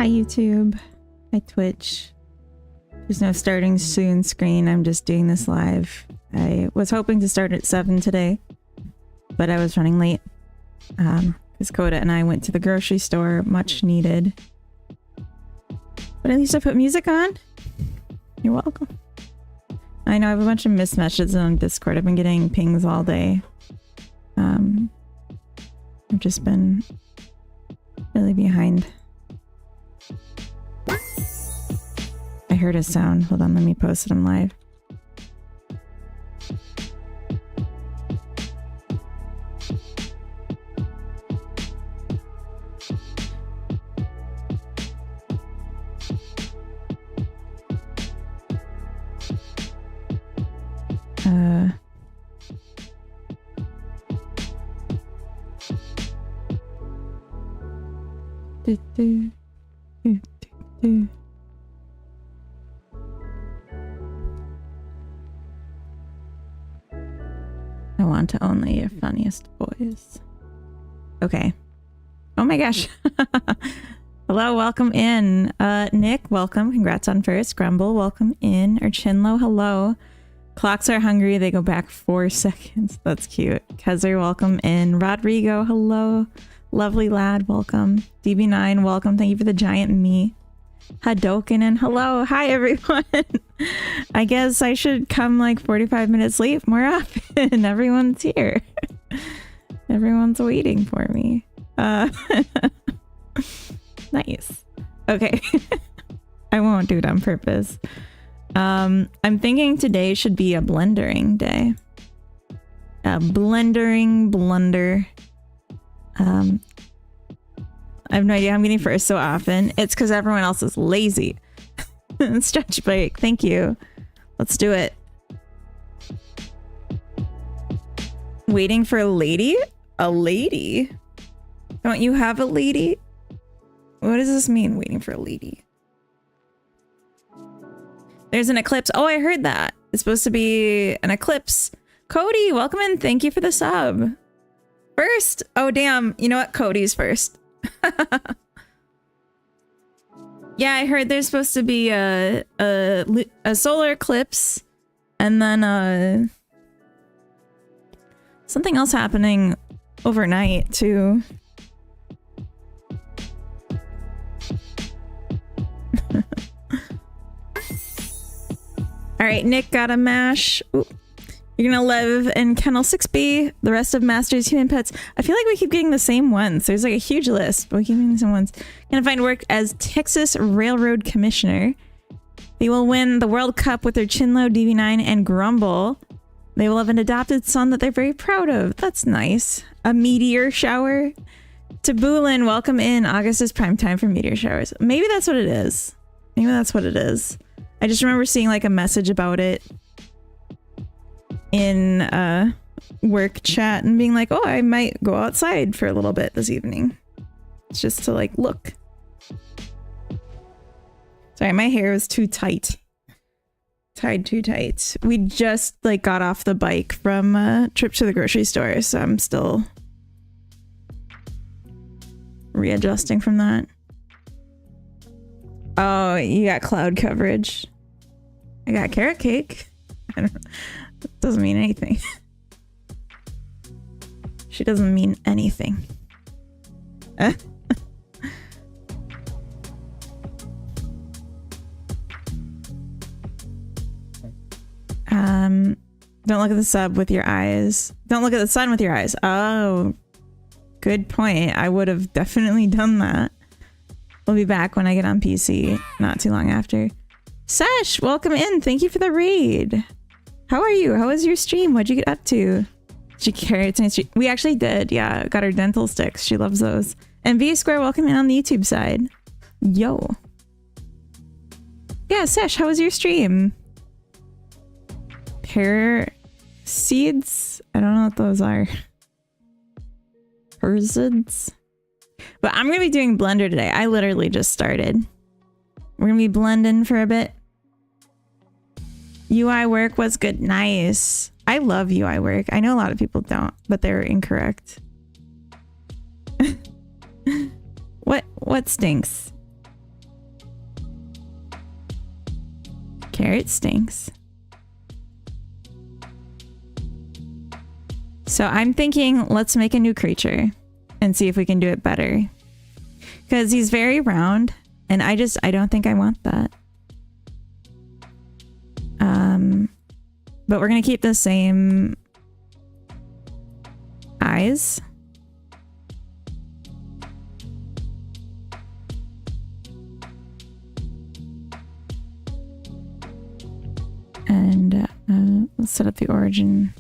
Hi YouTube. Hi Twitch. There's no starting soon screen. I'm just doing this live. I was hoping to start at 7 today, but I was running late. Because Coda and I went to the grocery store, much needed. But at least I put music on. You're welcome. I know I have a bunch of missed messages on Discord. I've been getting pings all day. I've just been really behind. I heard a sound. Hold on, let me post it on live. I want to only your funniest boys. Okay. Oh my gosh. Hello, welcome in. Nick, welcome. Congrats on first. Grumble, welcome in. Or Chinlo, hello. Clocks are hungry. They go back 4 seconds. That's cute. Kezer, welcome in. Rodrigo, hello. Lovely lad, welcome. DB9, welcome. Thank you for the giant me. Hadoken and hello. Hi, everyone. I guess I should come like 45 minutes late more often. Everyone's here. Everyone's waiting for me. Nice. Okay. I won't do it on purpose. I'm thinking today should be a blendering day. A blendering blunder. I have no idea how I'm getting first so often. It's because everyone else is lazy. Stretch break. Thank you. Let's do it. Waiting for a lady? A lady? Don't you have a lady? What does this mean, waiting for a lady? There's an eclipse. Oh, I heard that. It's supposed to be an eclipse. Cody, welcome in. Thank you for the sub. First. Oh, damn. You know what? Cody's first. Yeah, I heard there's supposed to be a solar eclipse and then something else happening overnight too. All right, Nick got a mash. Ooh. You're gonna live in Kennel 6B, the rest of Masters Human Pets. I feel like we keep getting the same ones. There's like a huge list, but we keep getting the same ones. Gonna find work as Texas Railroad Commissioner. They will win the World Cup with their Chinlo, DB9, and Grumble. They will have an adopted son that they're very proud of. That's nice. A meteor shower. Tabulin, welcome in. August is prime time for meteor showers. Maybe that's what it is. Maybe that's what it is. I just remember seeing like a message about it in work chat and being like, oh, I might go outside for a little bit this evening. It's just to like look. Sorry, my hair is too tight. Tied too tight. We just like got off the bike from a trip to the grocery store, so I'm still readjusting from that. Oh, you got cloud coverage. I got carrot cake. I don't know. That doesn't mean anything. She doesn't mean anything. Don't look at the sub with your eyes. Don't look at the sun with your eyes. Oh, good point. I would have definitely done that. We'll be back when I get on PC, not too long after. Sesh, welcome in. Thank you for the raid. How are you? How was your stream? What'd you get up to? Did you carry it to my stream? We actually did. Yeah, got her dental sticks. She loves those. And V Square, welcome in on the YouTube side. Yo. Yeah, Sesh, how was your stream? Pear seeds? I don't know what those are. Persids? But I'm going to be doing Blender today. I literally just started. We're going to be blending for a bit. UI work was good. Nice. I love UI work. I know a lot of people don't, but they're incorrect. What stinks? Carrot stinks. So I'm thinking, let's make a new creature and see if we can do it better. Because he's very round, and I don't think I want that. But we're gonna keep the same eyes. And let's set up the origin.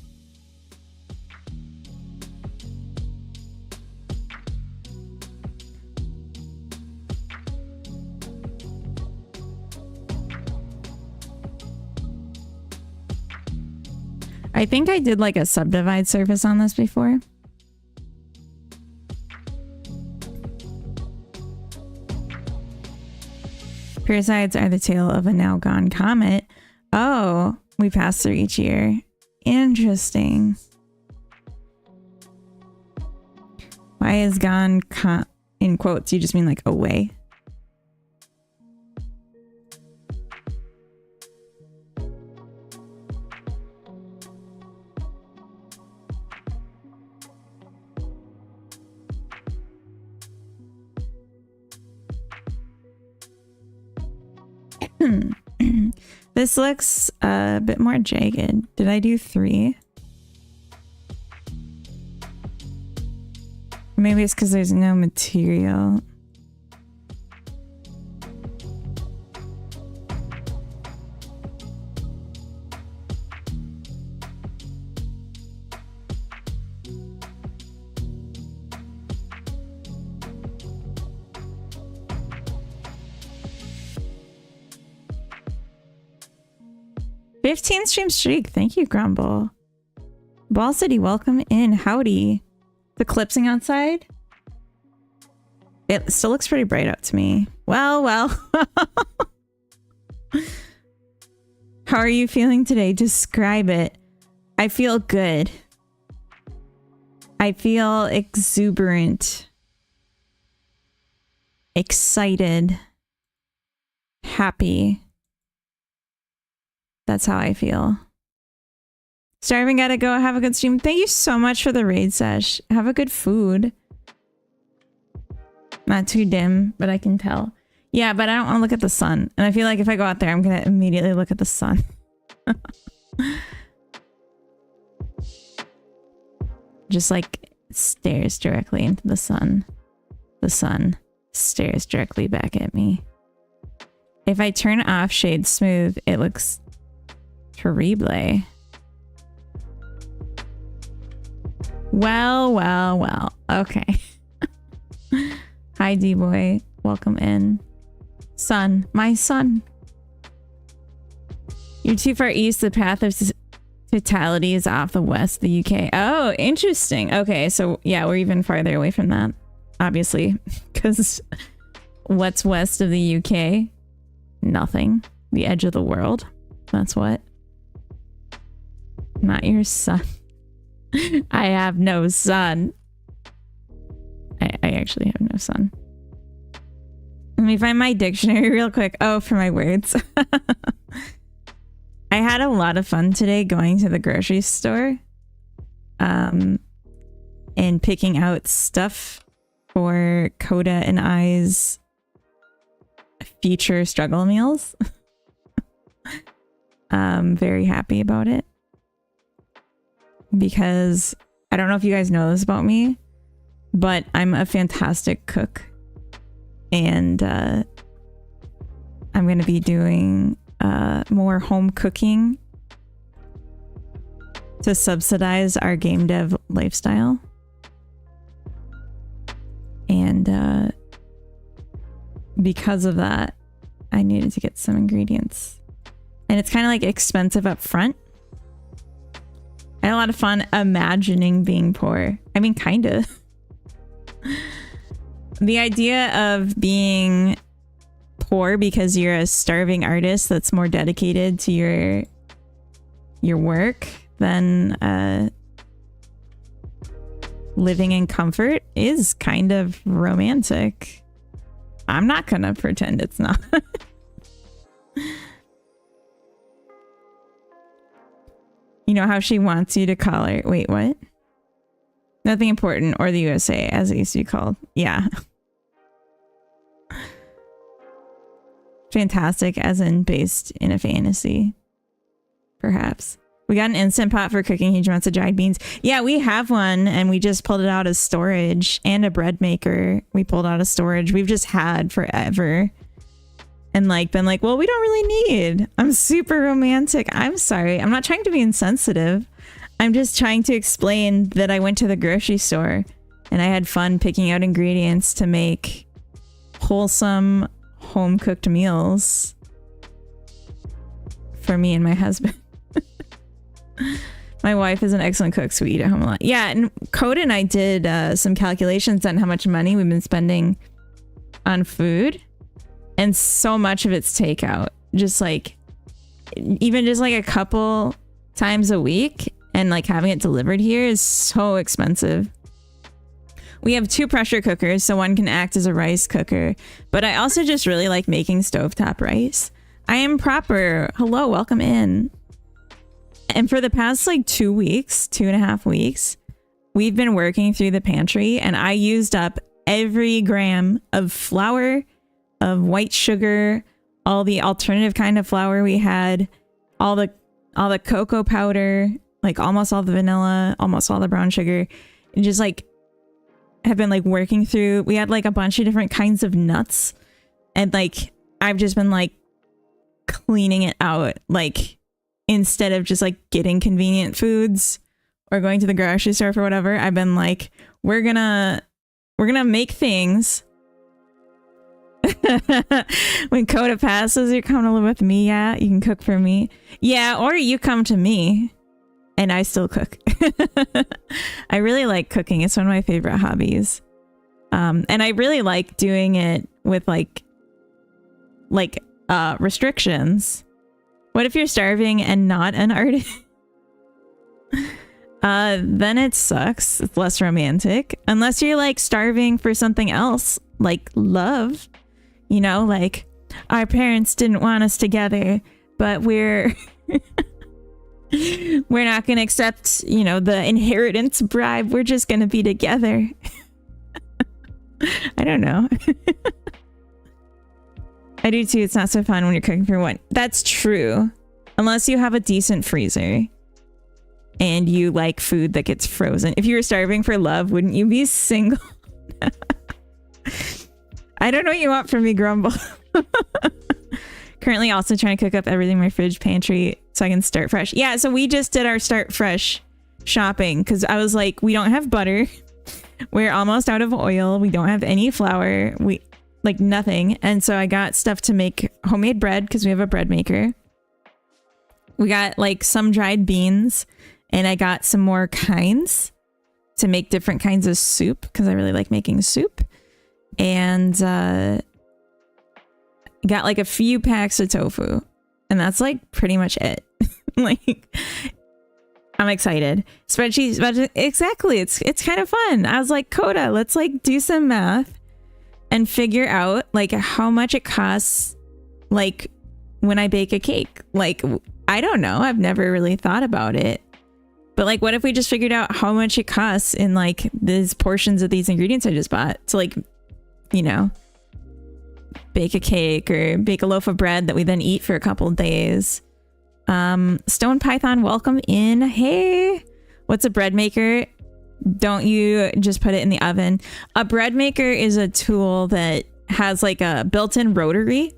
I think I did like a subdivide surface on this before. Parasites are the tail of a now gone comet. Oh, we pass through each year. Interesting. Why is gone in quotes? You just mean like away? This looks a bit more jagged. Did I do 3? Maybe it's because there's no material. Stream streak. Thank you, Grumble. Ball City, welcome in. Howdy. The eclipsing outside? It still looks pretty bright out to me. Well. How are you feeling today? Describe it. I feel good. I feel exuberant. Excited. Happy. That's how I feel. Starving, gotta go. Have a good stream. Thank you so much for the raid sesh. Have a good food. Not too dim, but I can tell. Yeah, but I don't want to look at the sun. And I feel like if I go out there, I'm going to immediately look at the sun. Just like stares directly into the sun. The sun stares directly back at me. If I turn off Shade Smooth, it looks terrible. Well. Okay. Hi, D-Boy. Welcome in. Sun. My son. You're too far east. The path of totality is off the west of the UK. Oh, interesting. Okay, so yeah, we're even farther away from that. Obviously. Because what's west of the UK? Nothing. The edge of the world. That's what. Not your son. I have no son. I actually have no son. Let me find my dictionary real quick. Oh, for my words. I had a lot of fun today going to the grocery store. And picking out stuff for Coda and I's future struggle meals. I'm very happy about it. Because I don't know if you guys know this about me, but I'm a fantastic cook. And I'm going to be doing more home cooking to subsidize our game dev lifestyle. And because of that, I needed to get some ingredients. And it's kind of like expensive up front. I had a lot of fun imagining being poor. I mean, kind of. The idea of being poor because you're a starving artist that's more dedicated to your work than living in comfort is kind of romantic. I'm not gonna pretend it's not. know how she wants you to call her. Wait, what? Nothing important, or the USA, as it used to be called. Yeah. Fantastic, as in based in a fantasy. Perhaps. We got an Instant Pot for cooking huge amounts of dried beans. Yeah, we have one, and we just pulled it out of storage. And a bread maker we pulled out of storage. We've just had forever. And like been like, well, we don't really need. I'm super romantic. I'm sorry. I'm not trying to be insensitive. I'm just trying to explain that I went to the grocery store and I had fun picking out ingredients to make wholesome home-cooked meals for me and my husband. My wife is an excellent cook, so we eat at home a lot. Yeah, and Coda and I did some calculations on how much money we've been spending on food, and so much of it's takeout. Just like, even just like a couple times a week, and like having it delivered here is so expensive. We have 2 pressure cookers, so one can act as a rice cooker, but I also just really like making stovetop rice. I am proper. Hello, welcome in. And for the past like 2 weeks, 2.5 weeks, we've been working through the pantry, and I used up every gram of flour, of white sugar, all the alternative kind of flour we had, all the cocoa powder, like almost all the vanilla, almost all the brown sugar, and just like have been like working through. We had like a bunch of different kinds of nuts, and like I've just been like cleaning it out, like instead of just like getting convenient foods or going to the grocery store for whatever. I've been like, we're gonna make things. When Coda passes, you're coming to live with me. Yeah, you can cook for me. Yeah, or you come to me and I still cook. I really like cooking. It's one of my favorite hobbies. And I really like doing it with like restrictions. What if you're starving and not an artist? Then it sucks. It's less romantic. Unless you're like starving for something else, like love. You know, like our parents didn't want us together, but we're not going to accept, you know, the inheritance bribe. We're just going to be together. I don't know. I do too. It's not so fun when you're cooking for one. That's true. Unless you have a decent freezer and you like food that gets frozen. If you were starving for love, wouldn't you be single? I don't know what you want from me, Grumble. Currently also trying to cook up everything in my fridge pantry so I can start fresh. Yeah, so we just did our start fresh shopping because I was like, we don't have butter. We're almost out of oil. We don't have any flour. We like nothing. And so I got stuff to make homemade bread because we have a bread maker. We got like some dried beans, and I got some more kinds to make different kinds of soup because I really like making soup. And got like a few packs of tofu, and that's like pretty much it. Like, I'm excited. Spreadsheets, exactly. It's kind of fun. I was like, Coda, let's like do some math and figure out like how much it costs, like when I bake a cake. Like, I don't know. I've never really thought about it. But like, what if we just figured out how much it costs in like these portions of these ingredients I just bought to like, you know, bake a cake or bake a loaf of bread that we then eat for a couple of days. Stone Python, welcome in. Hey, what's a bread maker? Don't you just put it in the oven? A bread maker is a tool that has like a built-in rotary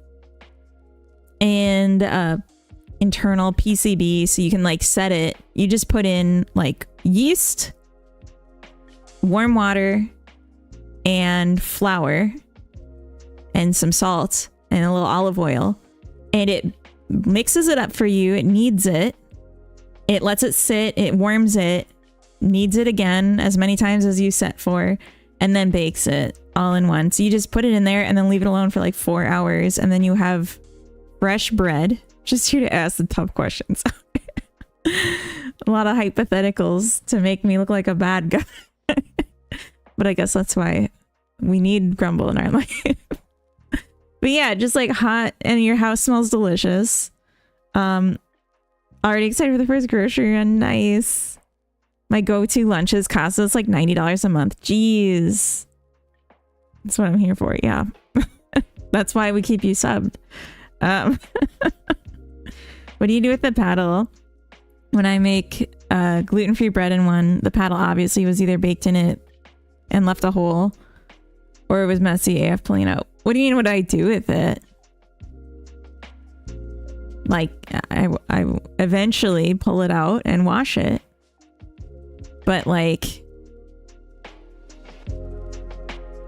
and internal PCB, so you can like set it. You just put in like yeast, warm water, and flour, and some salt, and a little olive oil, and it mixes it up for you. It kneads it. It lets it sit. It warms it, kneads it again as many times as you set for, and then bakes it all in one. So you just put it in there and then leave it alone for like 4 hours, and then you have fresh bread. Just here to ask the tough questions. A lot of hypotheticals to make me look like a bad guy. But I guess that's why we need Grumble in our life. But yeah, just like hot, and your house smells delicious. Already excited for the first grocery run. Nice. My go-to lunches cost us like $90 a month. Jeez. That's what I'm here for. Yeah. That's why we keep you subbed. What do you do with the paddle? When I make gluten-free bread in one, the paddle obviously was either baked in it and left a hole, or it was messy AF pulling out. What do you mean what I do with it? Like, I eventually pull it out and wash it. But like,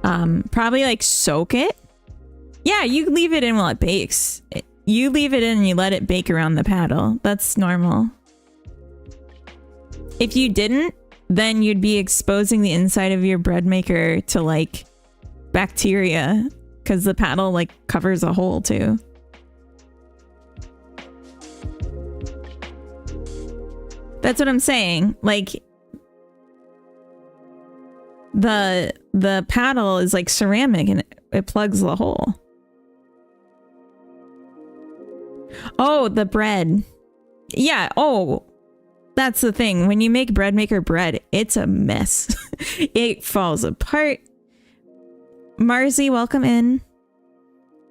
probably like soak it. Yeah, you leave it in while it bakes. You leave it in and you let it bake around the paddle. That's normal. If you didn't, then you'd be exposing the inside of your bread maker to like bacteria, because the paddle like covers a hole too. That's what I'm saying. Like, the paddle is like ceramic and it plugs the hole. Oh, the bread. Yeah. Oh, that's the thing. When you make bread maker bread, it's a mess. It falls apart. Marzi, welcome in.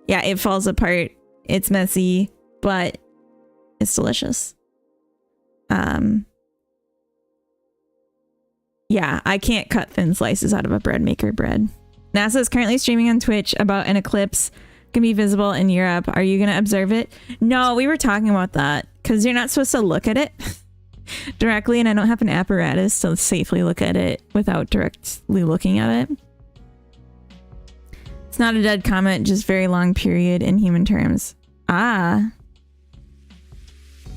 Yeah, it falls apart. It's messy, but it's delicious. Yeah, I can't cut thin slices out of a bread maker bread. NASA is currently streaming on Twitch about an eclipse can be visible in Europe. Are you going to observe it? No, we were talking about that because you're not supposed to look at it directly, and I don't have an apparatus to safely look at it without directly looking at it. It's not a dead comet, just very long period in human terms. Ah.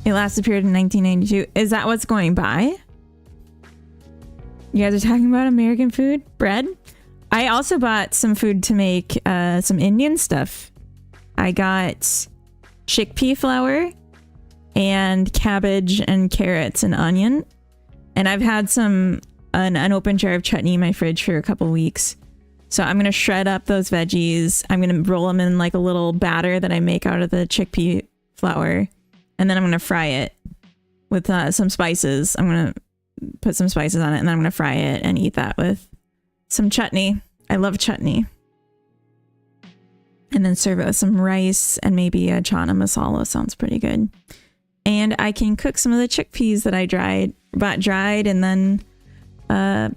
It last appeared in 1992. Is that what's going by? You guys are talking about American food? Bread? I also bought some food to make some Indian stuff. I got chickpea flour and cabbage and carrots and onion. And I've had an unopened jar of chutney in my fridge for a couple weeks. So I'm going to shred up those veggies. I'm going to roll them in like a little batter that I make out of the chickpea flour. And then I'm going to fry it with some spices. I'm going to put some spices on it, and then I'm going to fry it and eat that with some chutney. I love chutney. And then serve it with some rice and maybe a chana masala. Sounds pretty good. And I can cook some of the chickpeas that I bought dried and then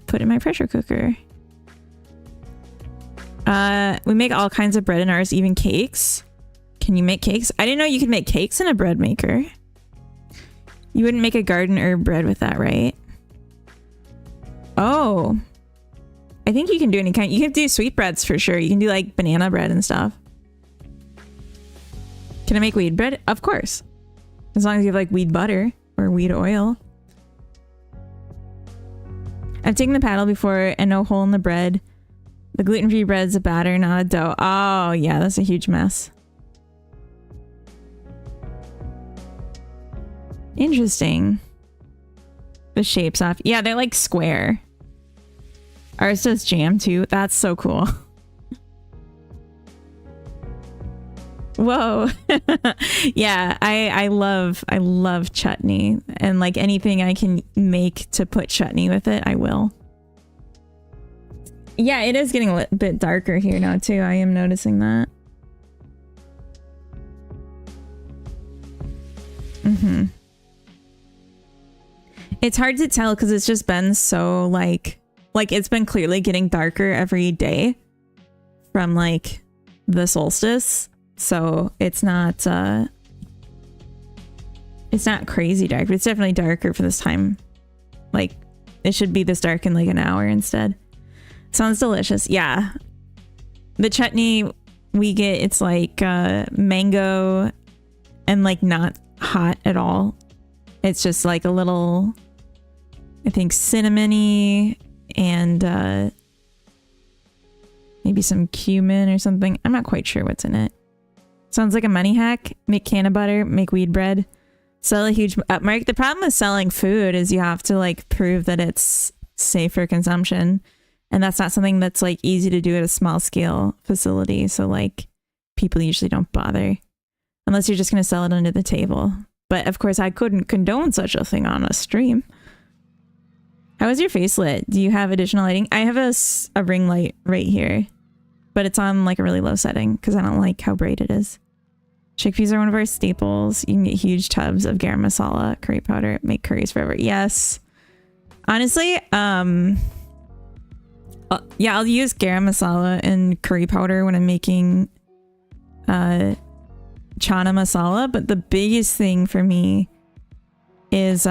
put in my pressure cooker. We make all kinds of bread in ours, even cakes. Can you make cakes? I didn't know you could make cakes in a bread maker. You wouldn't make a garden herb bread with that, right? Oh. I think you can do any kind. You can do sweetbreads for sure. You can do like banana bread and stuff. Can I make weed bread? Of course. As long as you have like weed butter or weed oil. I've taken the paddle before and no hole in the bread. The gluten-free bread's a batter, not a dough. Oh, yeah, that's a huge mess. Interesting. The shape's off. Yeah, they're like square. Ours does jam too. That's so cool. Whoa. Yeah, I love chutney, and like anything I can make to put chutney with it, I will. Yeah, it is getting a bit darker here now too. I am noticing that. It's hard to tell because it's just been so like it's been clearly getting darker every day from like the solstice. So it's not crazy dark, but it's definitely darker for this time. Like it should be this dark in like an hour instead. Sounds delicious. Yeah. The chutney we get, it's like mango and like not hot at all. It's just like a little, I think, cinnamony and maybe some cumin or something. I'm not quite sure what's in it. Sounds like a money hack. Make can of butter, make weed bread, sell a huge mark. The problem with selling food is you have to like prove that it's safe for consumption. And that's not something that's like easy to do at a small scale facility. So like people usually don't bother unless you're just going to sell it under the table. But of course, I couldn't condone such a thing on a stream. How is your face lit? Do you have additional lighting? I have a ring light right here, but it's on like a really low setting because I don't like how bright it is. Chickpeas are one of our staples. You can get huge tubs of garam masala, curry powder, make curries forever. Yes. Honestly, yeah, I'll use garam masala and curry powder when I'm making chana masala, but the biggest thing for me is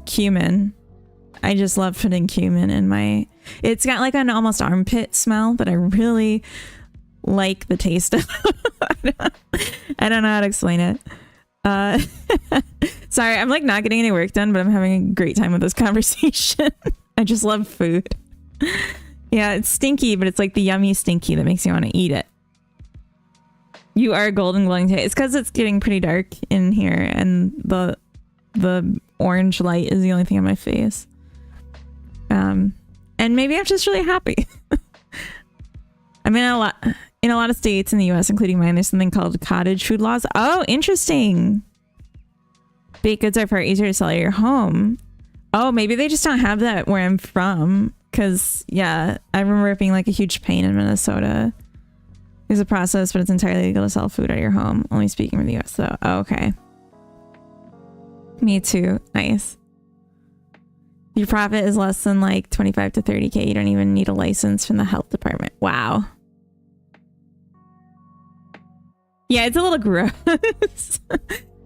cumin. I just love putting cumin in my... It's got like an almost armpit smell that I really like the taste of. I don't know how to explain it. Sorry, I'm like not getting any work done, but I'm having a great time with this conversation. I just love food. Yeah, it's stinky, but it's like the yummy stinky that makes you want to eat it. You are golden glowing today. It's because it's getting pretty dark in here, and the orange light is the only thing on my face. And maybe I'm just really happy. I'm in a lot of states in the US, including mine, there's something called cottage food laws. Oh, interesting. Baked goods are far easier to sell at your home. Oh, maybe they just don't have that where I'm from. Because, yeah, I remember it being like a huge pain in Minnesota. There's a process, but it's entirely legal to sell food at your home. Only speaking for the US, though. Oh, okay. Me too. Nice. Your profit is less than like 25 to 30K. You don't even need a license from the health department. Wow. Yeah, it's a little gross.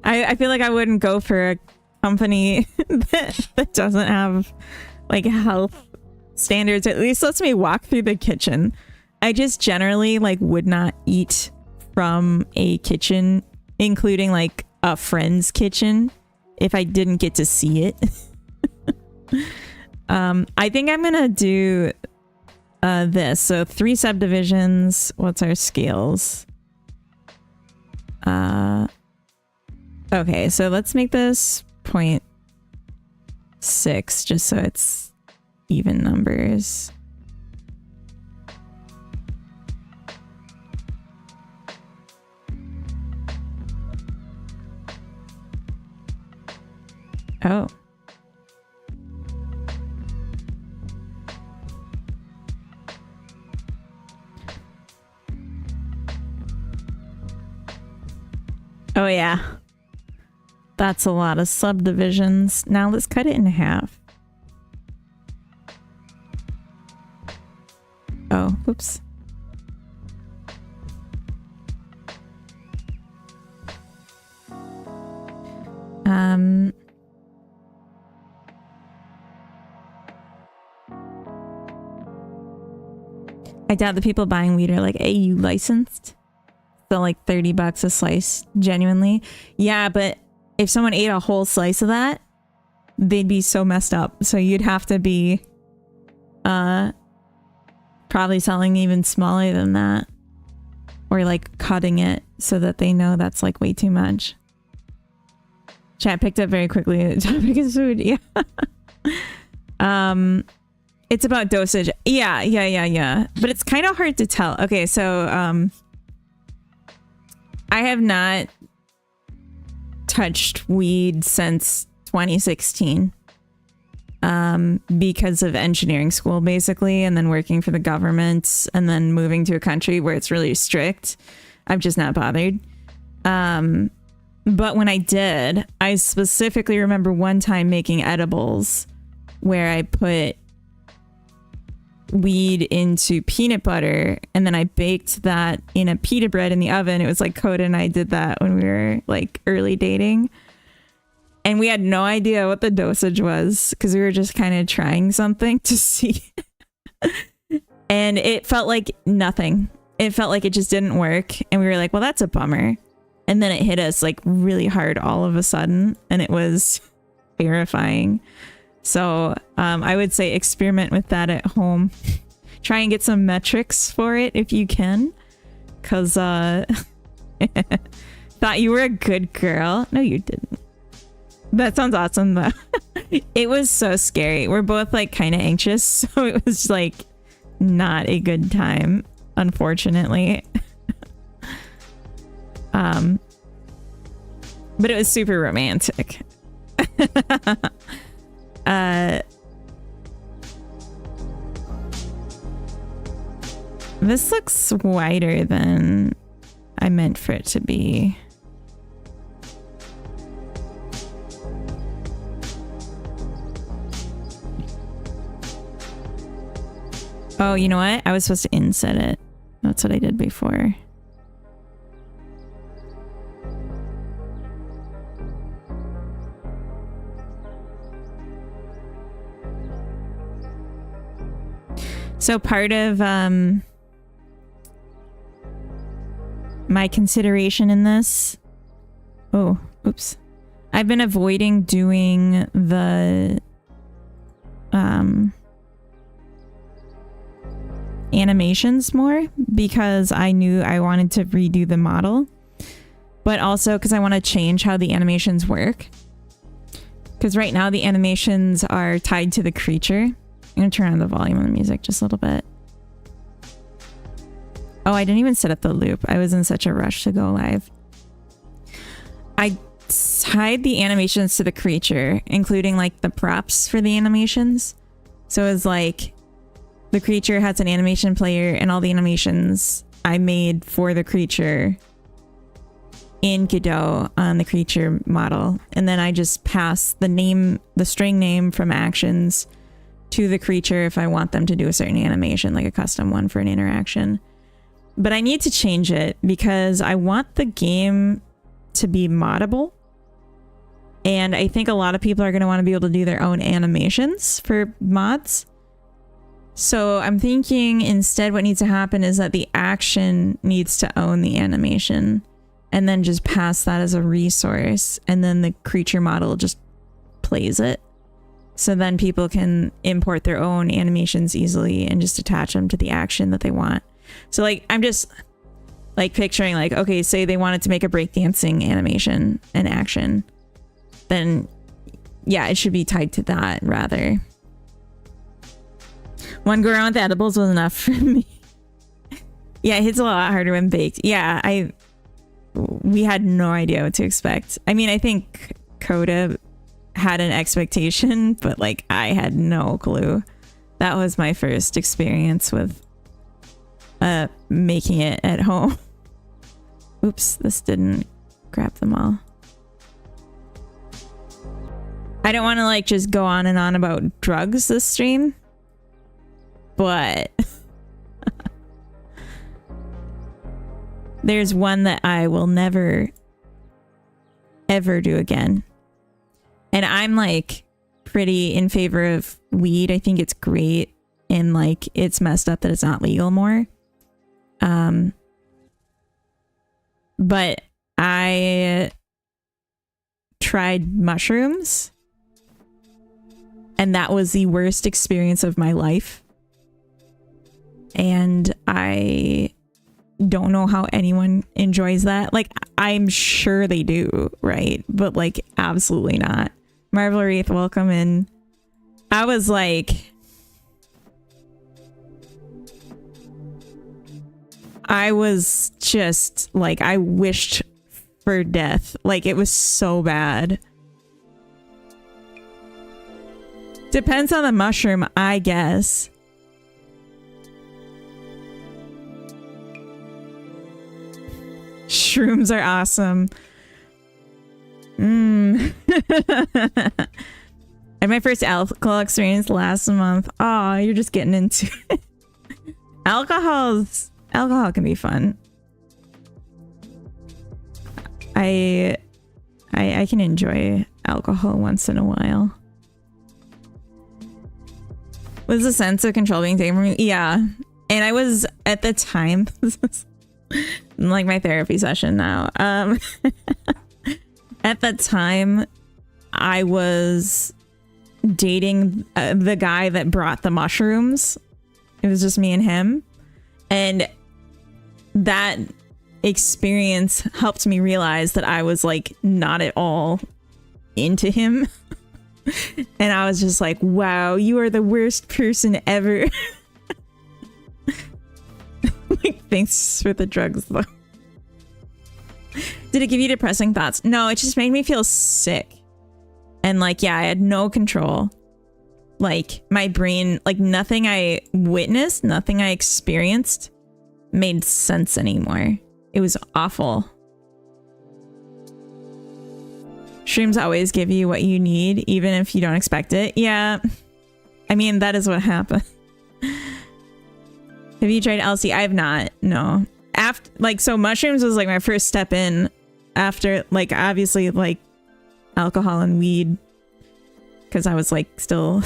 I feel like I wouldn't go for a company that doesn't have like health standards. At least lets me walk through the kitchen. I just generally like would not eat from a kitchen, including like a friend's kitchen, if I didn't get to see it. I think I'm gonna do this. So 3 subdivisions. What's our scales? Okay, so let's make this 0.6 just so it's even numbers. Oh. Oh yeah. That's a lot of subdivisions. Now let's cut it in half. Oh, whoops. I doubt the people buying weed are like, hey, you licensed? So like $30 a slice, genuinely. Yeah, but if someone ate a whole slice of that, they'd be so messed up. So you'd have to be probably selling even smaller than that, or like cutting it so that they know that's like way too much. Chat picked up very quickly. The topic is food. Yeah. It's about dosage. Yeah. But it's kind of hard to tell. Okay, so I have not touched weed since 2016 because of engineering school, basically, and then working for the government, and then moving to a country where it's really strict. I've just not bothered. But when I did, I specifically remember one time making edibles where I put weed into peanut butter, and then I baked that in a pita bread in the oven. It was like Coda and I did that when we were like early dating, and we had no idea what the dosage was because we were just kind of trying something to see. And it felt like nothing. It felt like it just didn't work, and we were like, well, that's a bummer. And then it hit us like really hard all of a sudden, and it was terrifying. So I would say experiment with that at home. Try and get some metrics for it if you can. Because thought you were a good girl. No, you didn't. That sounds awesome though. It was so scary. We're both like kind of anxious. So it was like not a good time, unfortunately. But it was super romantic. This looks wider than I meant for it to be. Oh, you know what? I was supposed to inset it. That's what I did before. So part of my consideration in this... Oh, oops. I've been avoiding doing the animations more because I knew I wanted to redo the model, but also because I want to change how the animations work. Because right now the animations are tied to the creature. I'm going to turn on the volume of the music just a little bit. Oh, I didn't even set up the loop. I was in such a rush to go live. I tied the animations to the creature, including like the props for the animations. So it was like the creature has an animation player and all the animations I made for the creature in Godot on the creature model. And then I just pass the name, the string name from actions to the creature if I want them to do a certain animation, like a custom one for an interaction. But I need to change it because I want the game to be moddable. And I think a lot of people are going to want to be able to do their own animations for mods. So I'm thinking instead what needs to happen is that the action needs to own the animation and then just pass that as a resource. And then the creature model just plays it. So then people can import their own animations easily and just attach them to the action that they want. So like, I'm just like picturing like, okay, say they wanted to make a breakdancing animation and action. Then yeah, it should be tied to that rather. One go around with edibles was enough for me. Yeah, it hits a lot harder when baked. Yeah, we had no idea what to expect. I mean, I think Coda had an expectation, but like I had no clue. That was my first experience with making it at home. Oops, this didn't grab them all. I don't want to like just go on and on about drugs this stream, but there's one that I will never ever do again. And I'm like pretty in favor of weed. I think it's great, and like it's messed up that it's not legal more. But I tried mushrooms, and that was the worst experience of my life. And I don't know how anyone enjoys that. Like, I'm sure they do, right? But like, absolutely not. Marvel Wraith, welcome in. I was like, I was just like, I wished for death. Like, it was so bad. Depends on the mushroom, I guess. Shrooms are awesome. I had my first alcohol experience last month. Oh, you're just getting into it. Alcohol can be fun. I can enjoy alcohol once in a while. Was the sense of control being taken from me? Yeah. And I was at the time, this is like my therapy session now. At the time, I was dating the guy that brought the mushrooms. It was just me and him. And that experience helped me realize that I was like not at all into him. And I was just like, wow, you are the worst person ever. Like, thanks for the drugs though. Did it give you depressing thoughts? No, it just made me feel sick. And like, yeah, I had no control. Like my brain, like nothing I witnessed, nothing I experienced made sense anymore. It was awful. Shrooms always give you what you need, even if you don't expect it. Yeah. I mean, that is what happened. Have you tried LSD? I have not. No. After, like, so mushrooms was like my first step in after, like, obviously, like, alcohol and weed. Because I was, like, still,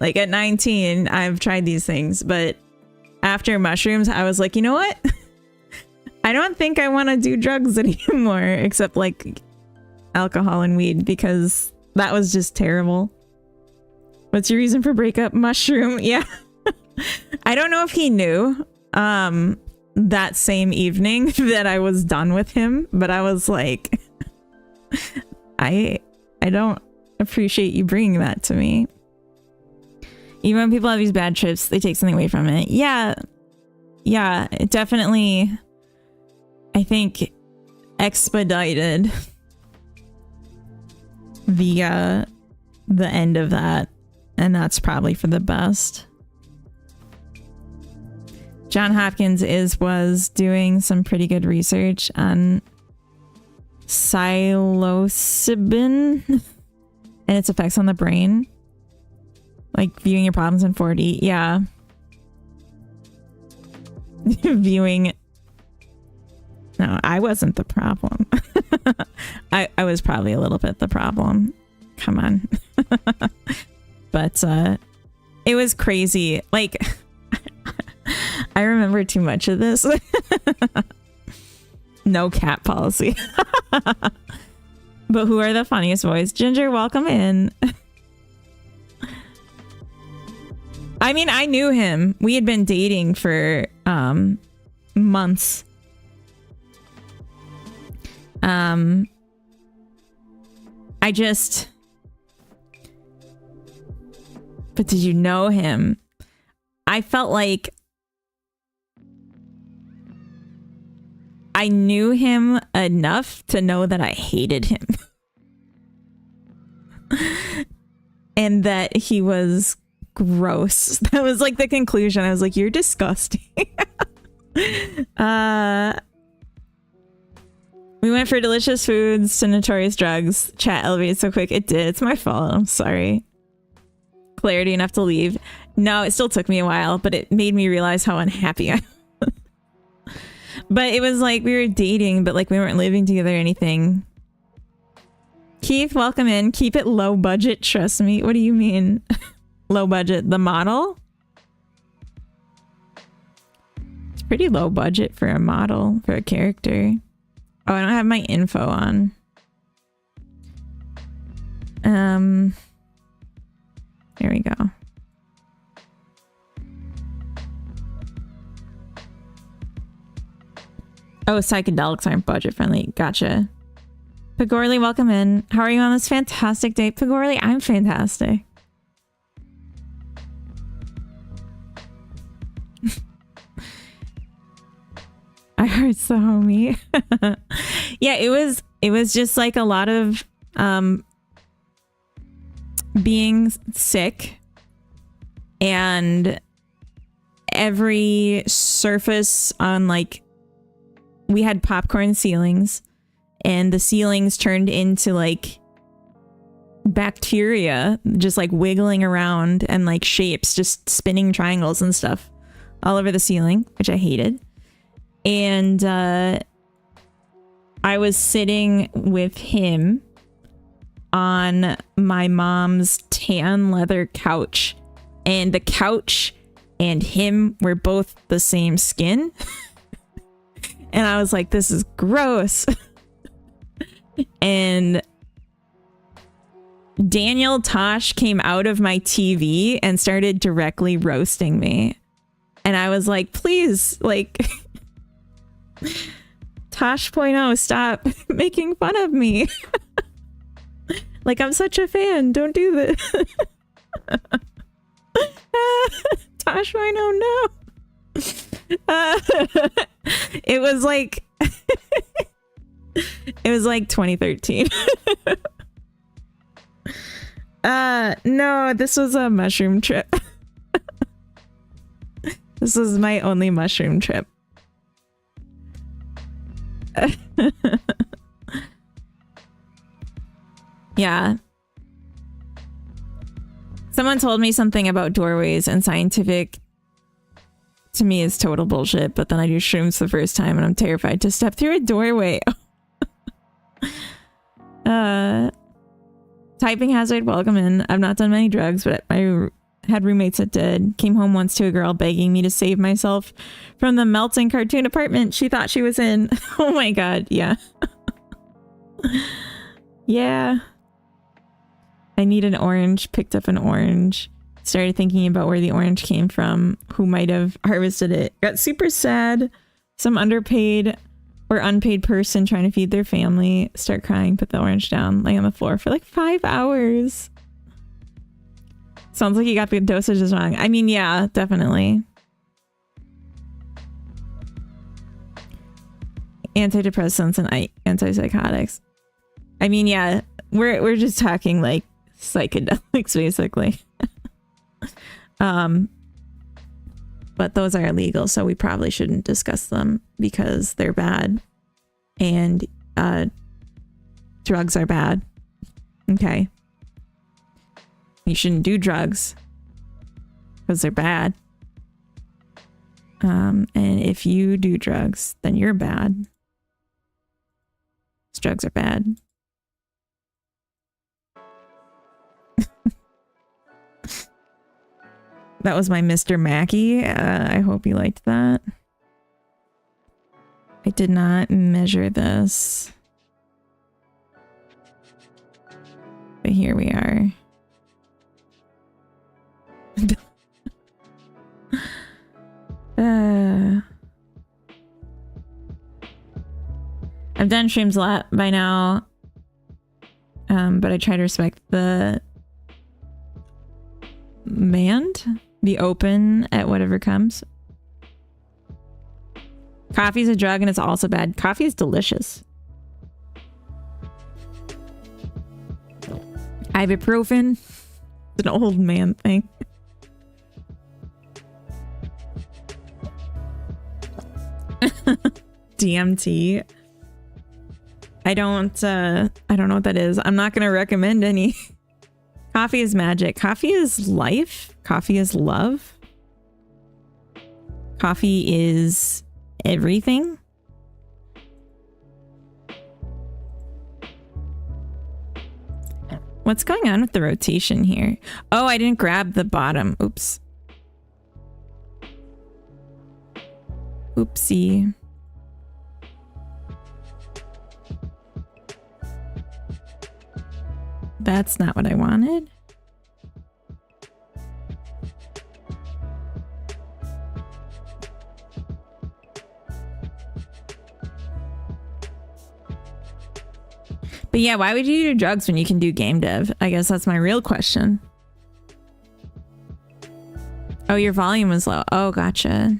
like, at 19, I've tried these things. But after mushrooms, I was like, you know what? I don't think I want to do drugs anymore, except, like, alcohol and weed, because that was just terrible. What's your reason for breakup? Mushroom. Yeah. I don't know if he knew that same evening that I was done with him, but I was like, I don't appreciate you bringing that to me. Even when people have these bad trips, they take something away from it. Yeah, it definitely, I think, expedited the end of that, and that's probably for the best. John Hopkins was doing some pretty good research on psilocybin and its effects on the brain, like viewing your problems in 4D. Yeah. Viewing. No, I wasn't the problem. I was probably a little bit the problem. Come on. But it was crazy. Like, I remember too much of this. No cat policy. But who are the funniest boys? Ginger, welcome in. I mean, I knew him. We had been dating for months. But did you know him? I felt like I knew him enough to know that I hated him. And that he was gross. That was like the conclusion. I was like, you're disgusting. We went for delicious foods to notorious drugs. Chat elevated so quick. It did. It's my fault. I'm sorry. Clarity enough to leave. No, it still took me a while, but it made me realize how unhappy I was. But it was like we were dating, but like we weren't living together or anything. Keith, welcome in. Keep it low budget, trust me. What do you mean? Low budget? The model? It's pretty low budget for a model, for a character. Oh, I don't have my info on. There we go. Oh, psychedelics aren't budget friendly. Gotcha. Pagorli, welcome in. How are you on this fantastic day? Pagorli, I'm fantastic. I heard so, homie. Yeah, it was just like a lot of being sick, and every surface on, like, we had popcorn ceilings, and the ceilings turned into like bacteria just like wiggling around, and like shapes just spinning triangles and stuff all over the ceiling, which I hated. And I was sitting with him on my mom's tan leather couch, and the couch and him were both the same skin. And I was like, this is gross. And Daniel Tosh came out of my TV and started directly roasting me. And I was like, please, like, Tosh.0, stop making fun of me. Like, I'm such a fan. Don't do this. Tosh.0, no. It was like It was like 2013. No, this was a mushroom trip. This was my only mushroom trip. Yeah. Someone told me something about doorways, and scientific to me is total bullshit, but then I do shrooms the first time and I'm terrified to step through a doorway. Typing hazard, welcome in. I've not done many drugs, but I had roommates that did. Came home once to a girl begging me to save myself from the melting cartoon apartment she thought she was in. Oh my god, yeah. Yeah. I need an orange, picked up an orange. Started thinking about where the orange came from, who might have harvested it. Got super sad. Some underpaid or unpaid person trying to feed their family. Start crying, put the orange down, lay on the floor for like 5 hours. Sounds like you got the dosages wrong. I mean, yeah, definitely. Antidepressants and antipsychotics. I mean, yeah, we're just talking like psychedelics, basically. But those are illegal, so we probably shouldn't discuss them because they're bad. And drugs are bad. Okay. You shouldn't do drugs because they're bad. And if you do drugs, then you're bad. Drugs are bad. That was my Mr. Mackey. I hope you liked that. I did not measure this. But here we are. I've done streams a lot by now. But I try to respect the band. Be open at whatever comes. Coffee's a drug and it's also bad. Coffee is delicious. Ibuprofen. It's an old man thing. DMT. I don't know what that is. I'm not gonna recommend any. Coffee is magic. Coffee is life. Coffee is love. Coffee is everything. What's going on with the rotation here? Oh, I didn't grab the bottom. Oops. Oopsie. That's not what I wanted. But yeah, why would you do drugs when you can do game dev? I guess that's my real question. Oh, your volume was low. Oh, gotcha.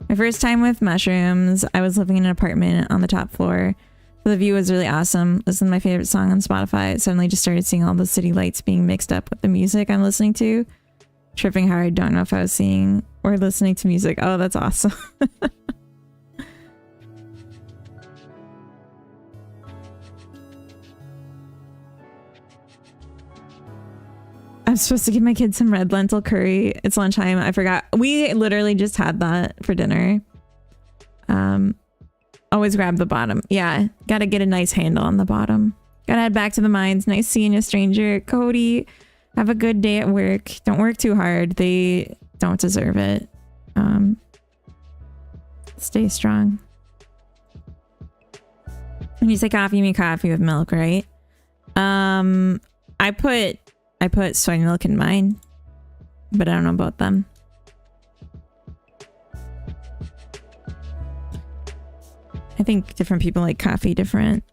My first time with mushrooms, I was living in an apartment on the top floor. The view was really awesome. Listened to my favorite song on Spotify. Suddenly just started seeing all the city lights being mixed up with the music I'm listening to. Tripping hard. Don't know if I was seeing or listening to music. Oh, that's awesome. I'm supposed to give my kids some red lentil curry. It's lunchtime. I forgot. We literally just had that for dinner. Always grab the bottom. Yeah, gotta get a nice handle on the bottom. Gotta head back to the mines. Nice seeing you, stranger. Cody, have a good day at work. Don't work too hard. They don't deserve it. Stay strong. When you say coffee, you mean coffee with milk, right? I put soy milk in mine, but I don't know about them. I think different people like coffee different.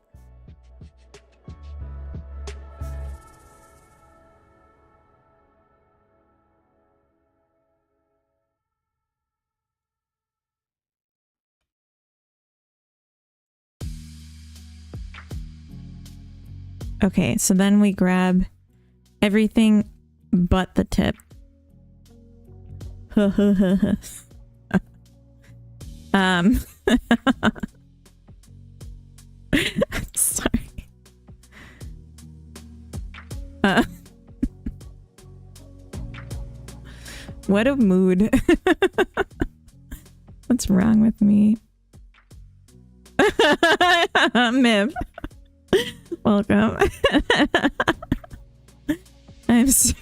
Okay, so then we grab everything but the tip. I'm sorry. What a mood. What's wrong with me? Miv. Welcome. I'm sorry.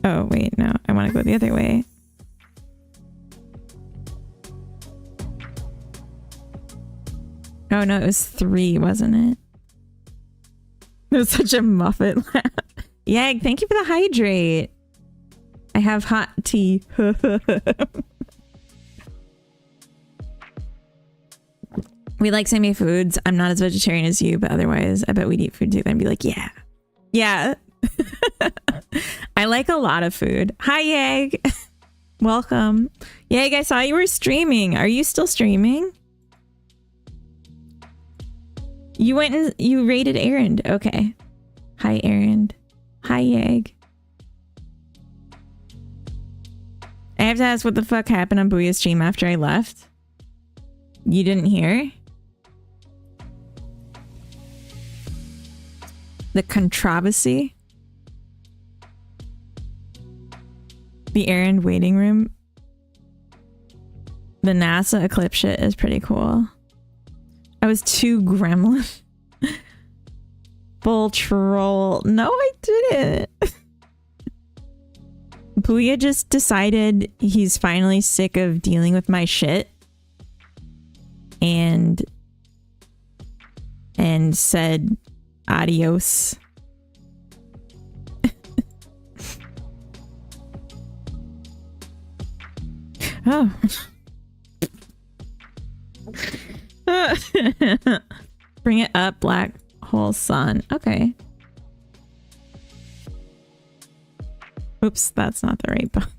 Oh, wait, no. I want to go the other way. Oh, no, it was 3, wasn't it? It was such a Muppet laugh. Yag, thank you for the hydrate. I have hot tea. We like same foods. I'm not as vegetarian as you, but otherwise, I bet we'd eat food together and be like, yeah. Yeah. I like a lot of food. Hi, Yag. Welcome. Yag, I saw you were streaming. Are you still streaming? You went and you raided Erend. Okay. Hi, Erend. Hi, Yag. I have to ask what the fuck happened on Booya's stream after I left. You didn't hear? The controversy? The Erend waiting room? The NASA eclipse shit is pretty cool. I was too gremlin. Full troll. No, I didn't. Booya just decided he's finally sick of dealing with my shit. And said adios. Oh. Bring it up, black hole sun. Okay. Oops, that's not the right button.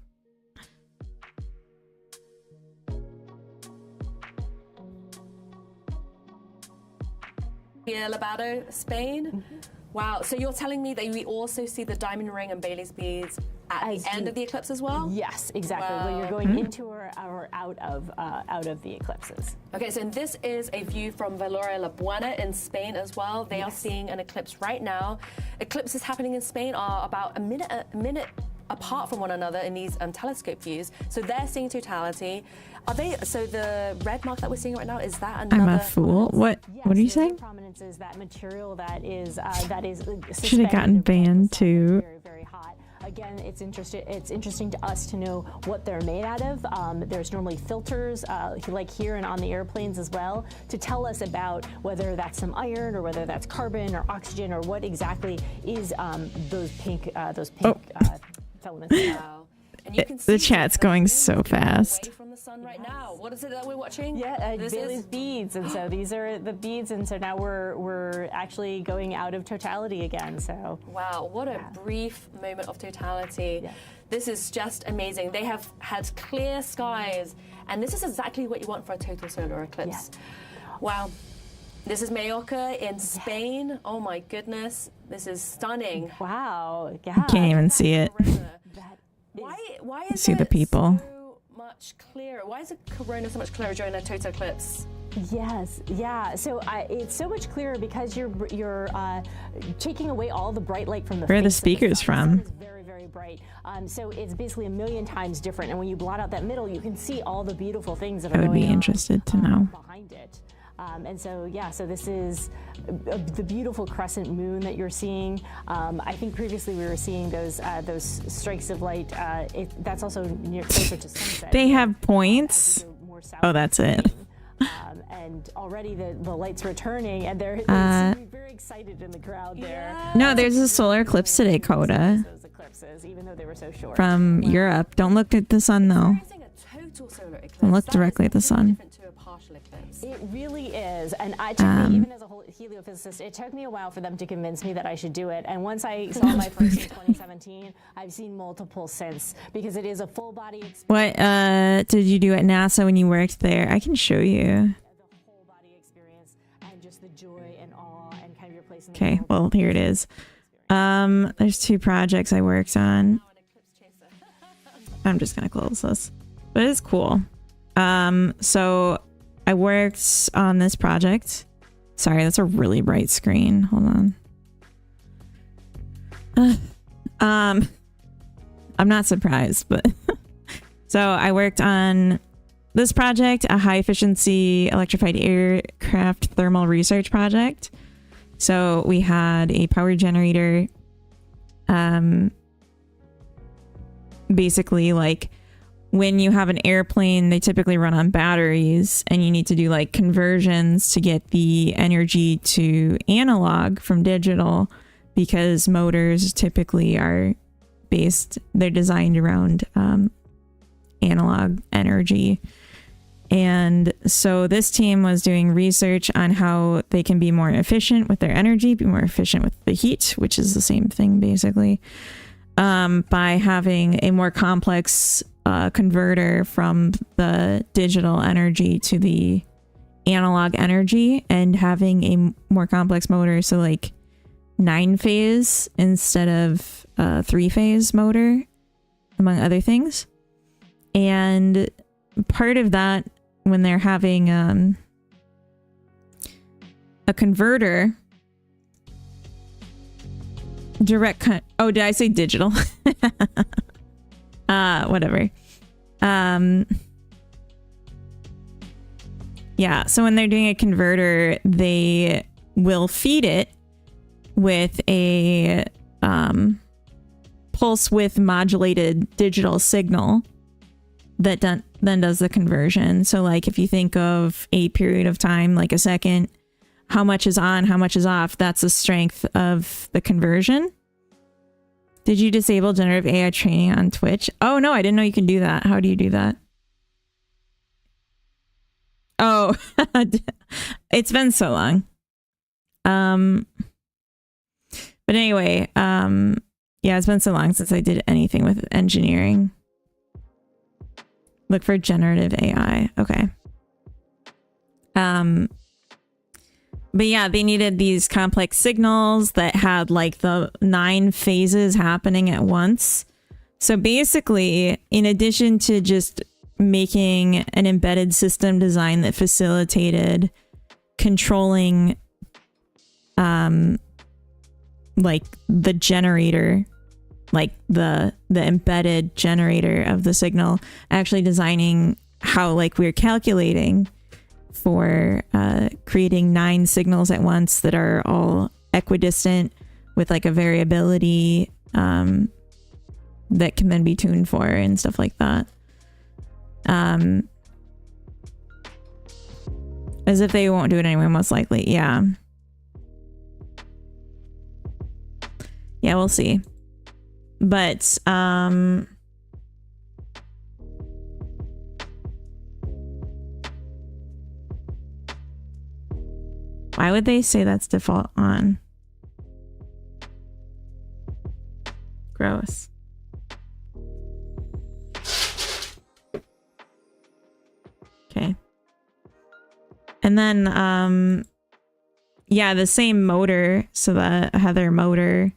Labado, Spain. Wow, so you're telling me that we also see the diamond ring and Bailey's beads at the end of the eclipse as well? Yes, exactly. Wow. When you're going into or out of the eclipses. Okay, so this is a view from Valoria La Buena in Spain as well. They are seeing an eclipse right now. Eclipses happening in Spain are about a minute apart from one another in these telescope views. So they're seeing totality. Are they? So the red mark that we're seeing right now, is that another? I'm a fool. What? Yes, what are you saying? Prominence is that material that is should have gotten banned too. Very, very hot. Again, it's interesting to us to know what they're made out of. There's normally filters, like here and on the airplanes as well, to tell us about whether that's some iron or whether that's carbon or oxygen or what exactly is those pink filaments. Wow. And you can see the chat's going so fast. Away from the sun right now. What is it that we're watching? Yeah, Bailey's beads, and so these are the beads, and so now we're actually going out of totality again. So wow, what a brief moment of totality. Yeah. This is just amazing. They have had clear skies, and this is exactly what you want for a total solar eclipse. Yeah. Wow. This is Mallorca in Spain. Yeah. Oh my goodness, this is stunning. Wow. Yeah. Can't even see it. Why is see the people so much clearer? Why is the corona so much clearer during a total eclipse? Yes, yeah. So it's so much clearer because you're taking away all the bright light from the. Where are the speakers from? It's very, very bright. So it's basically 1,000,000 times different. And when you blot out that middle, you can see all the beautiful things that are going on. I would be interested to know. Behind it. And so, yeah, so this is the beautiful crescent moon that you're seeing. I think previously we were seeing those strikes of light. That's also near closer to sunset. They have points. Oh, that's it. And already the light's returning, and they're very excited in the crowd there. Yeah. No, there's a solar eclipse today, Coda. Those eclipses, even though they were so short. From Europe. Don't look at the sun, though. Don't look directly at the sun. It really is, and I took me, even as a heliophysicist, it took me a while for them to convince me that I should do it. And once I saw my first in 2017, I've seen multiple since, because it is a full body experience. What did you do at NASA when you worked there? I can show you. The whole body experience. Okay, well, here it is. There's 2 projects I worked on. I'm just gonna close this, but it's cool. So I worked on this project. Sorry, that's a really bright screen. Hold on. I'm not surprised, but so I worked on this project, a high efficiency electrified aircraft thermal research project. So we had a power generator, basically like when you have an airplane, they typically run on batteries and you need to do like conversions to get the energy to analog from digital, because motors typically are they're designed around analog energy. And so this team was doing research on how they can be more efficient with their energy, be more efficient with the heat, which is the same thing basically, by having a more complex converter from the digital energy to the analog energy, and having a more complex motor. So like 9-phase instead of 3-phase motor, among other things. And part of that, when they're having a converter, oh, did I say digital? Whatever. Yeah, so when they're doing a converter, they will feed it with a pulse width modulated digital signal that then does the conversion. So like if you think of a period of time, like a second, how much is on, how much is off, that's the strength of the conversion. Did you disable generative AI training on Twitch? Oh no, I didn't know you can do that. How do you do that? Oh, it's been so long. But anyway, yeah, it's been so long since I did anything with engineering. Look for generative AI. Okay. But yeah, they needed these complex signals that had like the 9 phases happening at once. So basically, in addition to just making an embedded system design that facilitated controlling like the generator, like the embedded generator of the signal, actually designing how like we're calculating for creating 9 signals at once that are all equidistant with like a variability that can then be tuned for and stuff like that. As if they won't do it anyway, most likely. Yeah. Yeah, we'll see. But why would they say that's default on? Gross. Okay. And then yeah, the same motor, so the Heather motor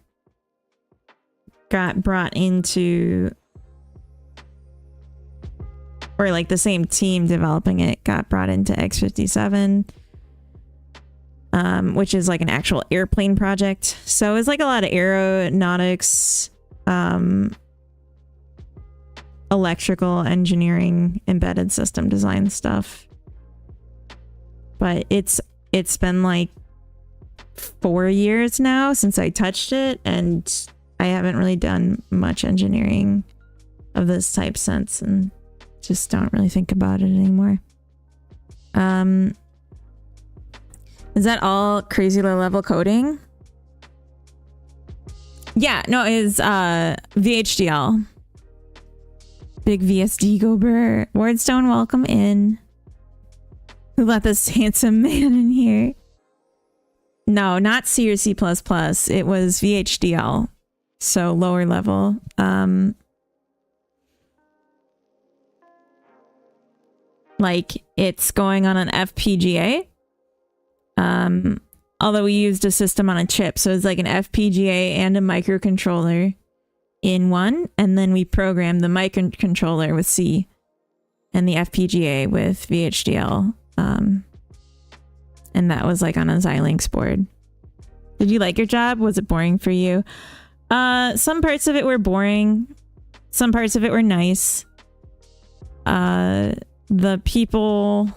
got brought into, or like the same team developing it got brought into X57, which is like an actual airplane project. So it's like a lot of aeronautics, electrical engineering, embedded system design stuff. But it's been like 4 years now since I touched it, and I haven't really done much engineering of this type since, and just don't really think about it anymore. Is that all crazy low level coding? Yeah, no, it's VHDL. Big VSD Gober. Wardstone, welcome in. Who let this handsome man in here? No, not C or C++. It was VHDL. So lower level. Like it's going on an FPGA. Although we used a system on a chip. So it's like an FPGA and a microcontroller in one. And then we programmed the microcontroller with C and the FPGA with VHDL. And that was like on a Xilinx board. Did you like your job? Was it boring for you? Some parts of it were boring. Some parts of it were nice. The people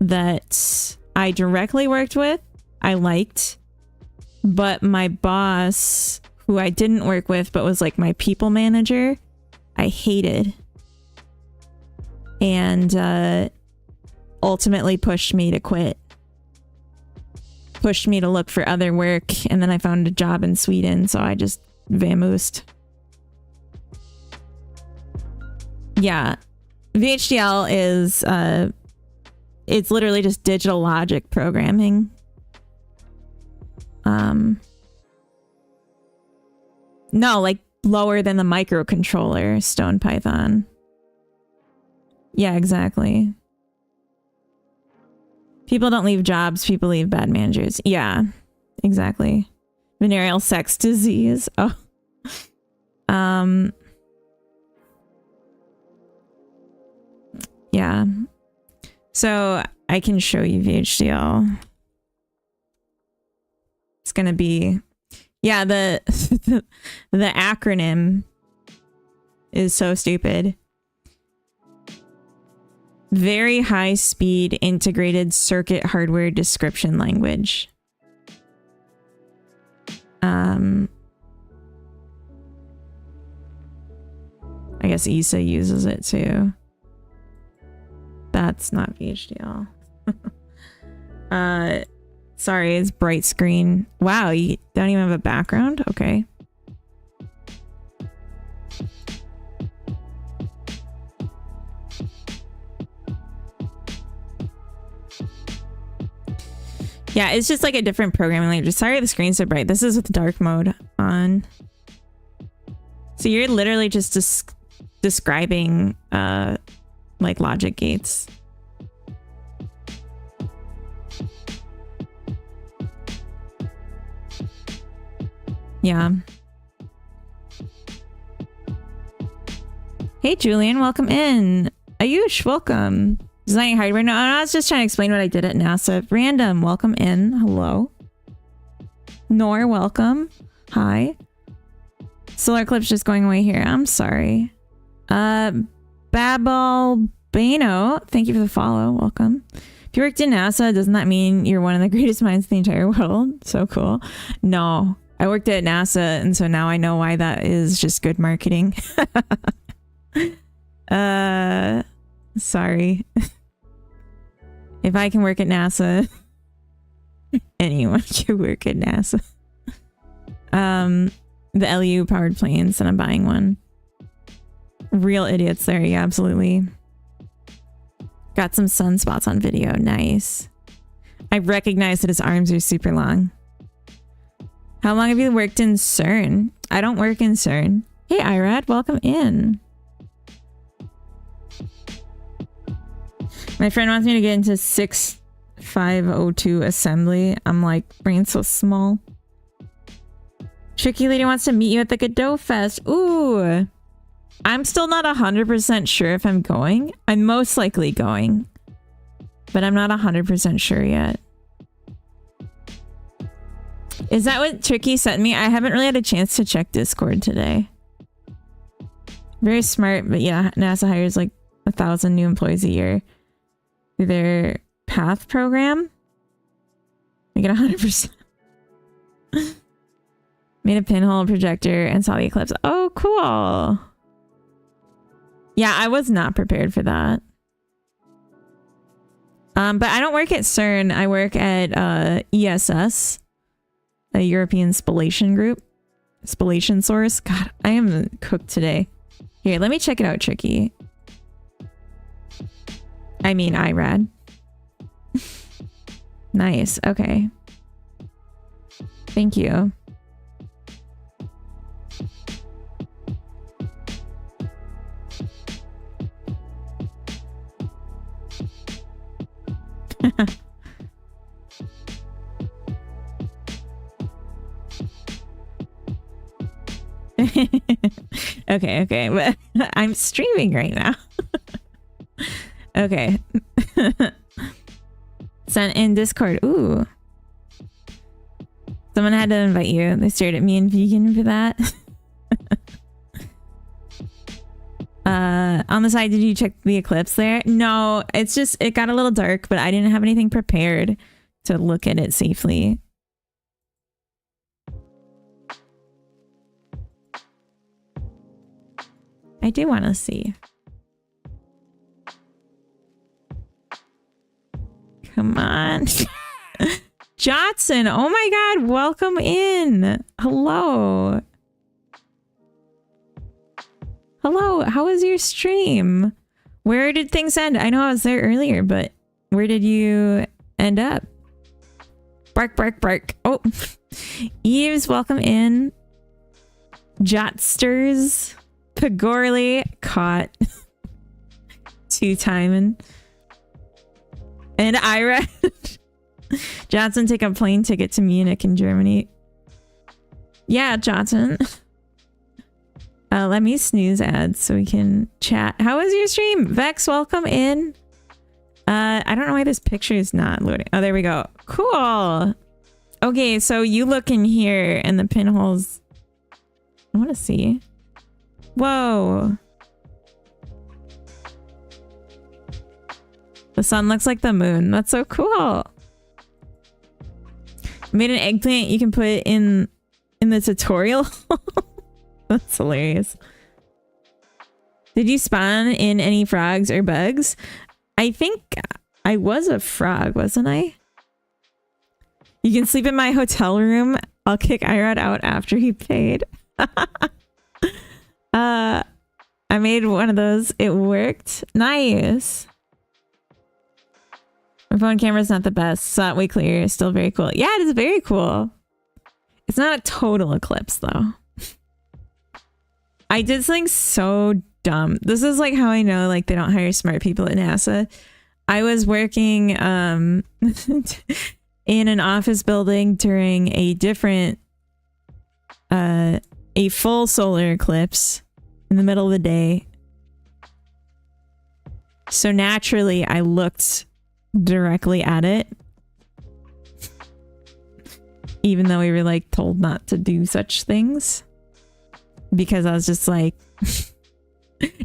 that I directly worked with, I liked. But my boss, who I didn't work with, but was like my people manager, I hated. And ultimately pushed me to quit. Pushed me to look for other work, and then I found a job in Sweden, so I just vamoosed. Yeah. VHDL is it's literally just digital logic programming. No, like lower than the microcontroller, Stone Python. Yeah, exactly. People don't leave jobs, people leave bad managers. Yeah, exactly. Venereal sex disease. Oh. Yeah. So I can show you VHDL. It's gonna be, yeah, the acronym is so stupid. Very high speed integrated circuit hardware description language. I guess ESA uses it too. That's not VHDL. Sorry, it's bright screen. Wow, you don't even have a background? Okay. Yeah, it's just like a different programming language. Sorry the screen's so bright. This is with dark mode on. So you're literally just describing like logic gates. Yeah. Hey Julian, welcome in. Ayush, welcome. Designing hardware. No, I was just trying to explain what I did at NASA. Random, welcome in. Hello. Nor, welcome. Hi. Solar Eclipse just going away here. I'm sorry. Babel Bano, thank you for the follow. Welcome. If you worked in NASA, doesn't that mean you're one of the greatest minds in the entire world? So cool. No, I worked at NASA, and so now I know why that is just good marketing. Sorry. If I can work at NASA, anyone can work at NASA. The LU powered planes, and I'm buying one. Real idiots there, yeah, absolutely. Got some sunspots on video, nice. I recognize that his arms are super long. How long have you worked in CERN? I don't work in CERN. Hey Irad, welcome in. My friend wants me to get into 6502 assembly. I'm like, brain's so small. Tricky Lady wants to meet you at the Godot Fest. Ooh. I'm still not 100% sure if I'm going. I'm most likely going. But I'm not 100% sure yet. Is that what Tricky sent me? I haven't really had a chance to check Discord today. Very smart, but yeah, NASA hires like 1,000 new employees a year through their PATH program. Make it 100%. Made a pinhole projector and saw the eclipse. Oh, cool. Yeah, I was not prepared for that. But I don't work at CERN. I work at ESS, a European Spallation Group. Spallation Source. God, I am cooked today. Here, let me check it out, Tricky. I mean, IRAD. Nice. Okay. Thank you. Okay, but I'm streaming right now. Okay. Sent in Discord. Ooh. Someone had to invite you. They stared at me and vegan for that. On the side, did you check the eclipse there? No, it's just, it got a little dark, but I didn't have anything prepared to look at it safely. I do want to see. Come on. Johnson, oh my god, welcome in. Hello. Hello, how was your stream? Where did things end? I know I was there earlier, but where did you end up? Bark, bark, bark. Oh, Eves, welcome in. Jotsters, Pagorly, caught. Two-timing. And Ira. Johnson, take a plane ticket to Munich in Germany. Yeah, Johnson. Let me snooze ads so we can chat. How was your stream? Vex, welcome in. I don't know why this picture is not loading. Oh, there we go. Cool. Okay, so you look in here and the pinholes. I want to see. Whoa. The sun looks like the moon. That's so cool. Made an eggplant you can put in the tutorial. That's hilarious. Did you spawn in any frogs or bugs? I think I was a frog, wasn't I? You can sleep in my hotel room. I'll kick Irad out after he paid. I made one of those. It worked. Nice. My phone camera's not the best. It's not way clear. Still very cool. Yeah, it is very cool. It's not a total eclipse though. I did something so dumb. This is like how I know like they don't hire smart people at NASA. I was working in an office building during a different a full solar eclipse in the middle of the day. So naturally I looked directly at it. Even though we were like told not to do such things. Because I was just like,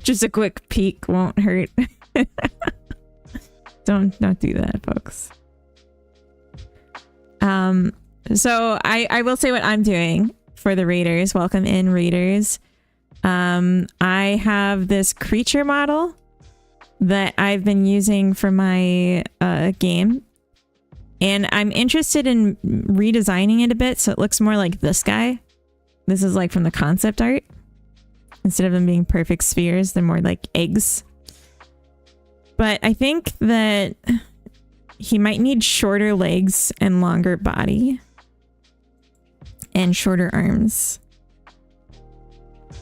just a quick peek won't hurt. Don't do that, folks. So I will say what I'm doing for the raiders. Welcome in, raiders. I have this creature model that I've been using for my game. And I'm interested in redesigning it a bit so it looks more like this guy. This is like from the concept art. Instead of them being perfect spheres, they're more like eggs. But I think that he might need shorter legs and longer body. And shorter arms.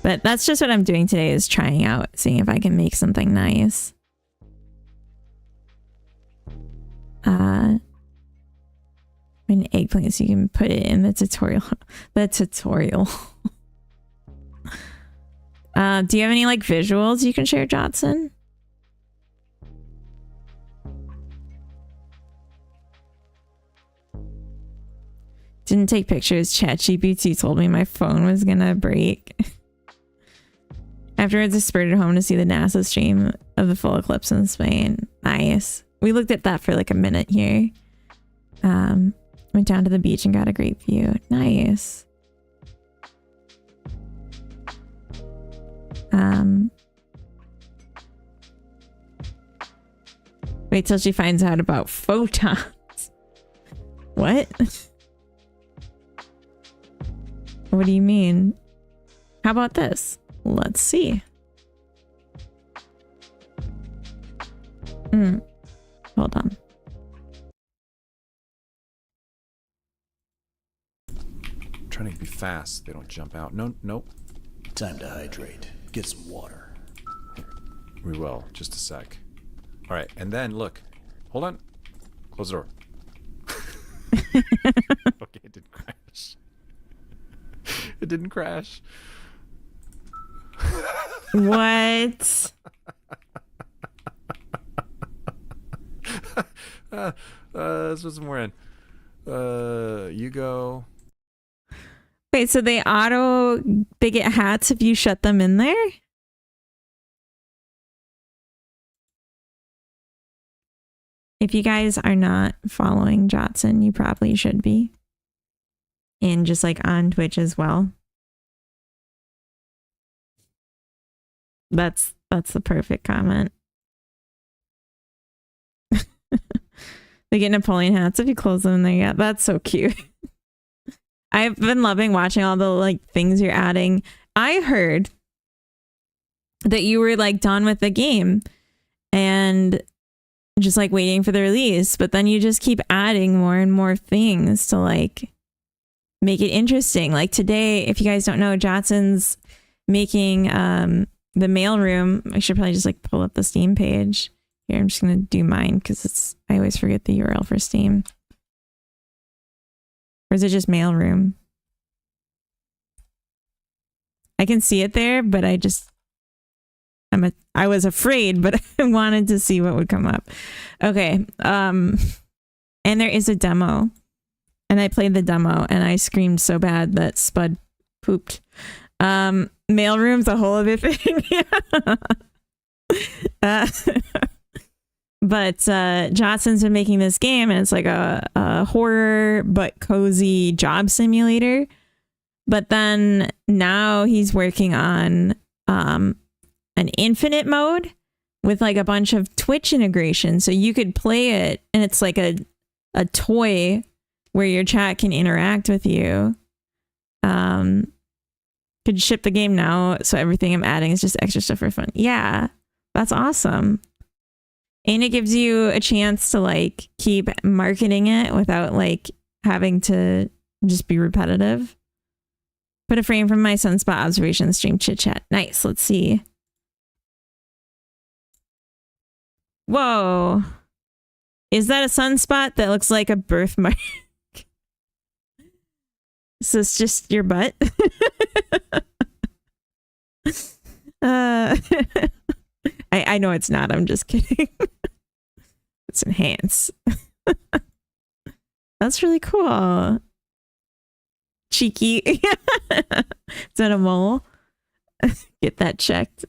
But that's just what I'm doing today, is trying out, seeing if I can make something nice. An eggplant, so you can put it in the tutorial. The tutorial. Do you have any like visuals you can share, Johnson? Didn't take pictures. ChatGPT told me my phone was gonna break. Afterwards, I spurted home to see the NASA stream of the full eclipse in Spain. Nice. We looked at that for like a minute here. Went down to the beach and got a great view. Nice. Wait till she finds out about photons. What? What do you mean? How about this? Let's see. Hold on. I'm trying to be fast. They don't jump out. No, nope. Time to hydrate. Get some water. We will. Just a sec. All right, and then look. Hold on. Close the door. Okay, it didn't crash. It didn't crash. What? Let's put some more in. You go. Wait, so they get hats if you shut them in there? If you guys are not following Jotson, you probably should be. And just like on Twitch as well. That's the perfect comment. They get Napoleon hats if you close them in there. Yeah, that's so cute. I've been loving watching all the like things you're adding. I heard that you were like done with the game and just like waiting for the release, but then you just keep adding more and more things to like make it interesting. Like today, if you guys don't know, Jotson's making the mailroom. I should probably just like pull up the Steam page. Here, I'm just gonna do mine because I always forget the URL for Steam. Or is it just mailroom? I can see it there, but I was afraid, but I wanted to see what would come up. Okay. And there is a demo. And I played the demo and I screamed so bad that Spud pooped. Mailroom's a whole other thing. But Jotson's been making this game and it's like a horror but cozy job simulator. But then now he's working on an infinite mode with like a bunch of Twitch integration. So you could play it and it's like a toy where your chat can interact with you. Could ship the game now, so everything I'm adding is just extra stuff for fun. Yeah, that's awesome. And it gives you a chance to like keep marketing it without like having to just be repetitive. Put a frame from my sunspot observation stream chit chat. Nice. Let's see. Whoa. Is that a sunspot that looks like a birthmark? Is this just your butt? I know it's not. I'm just kidding. It's enhanced. That's really cool. Cheeky. Is that a mole? Get that checked.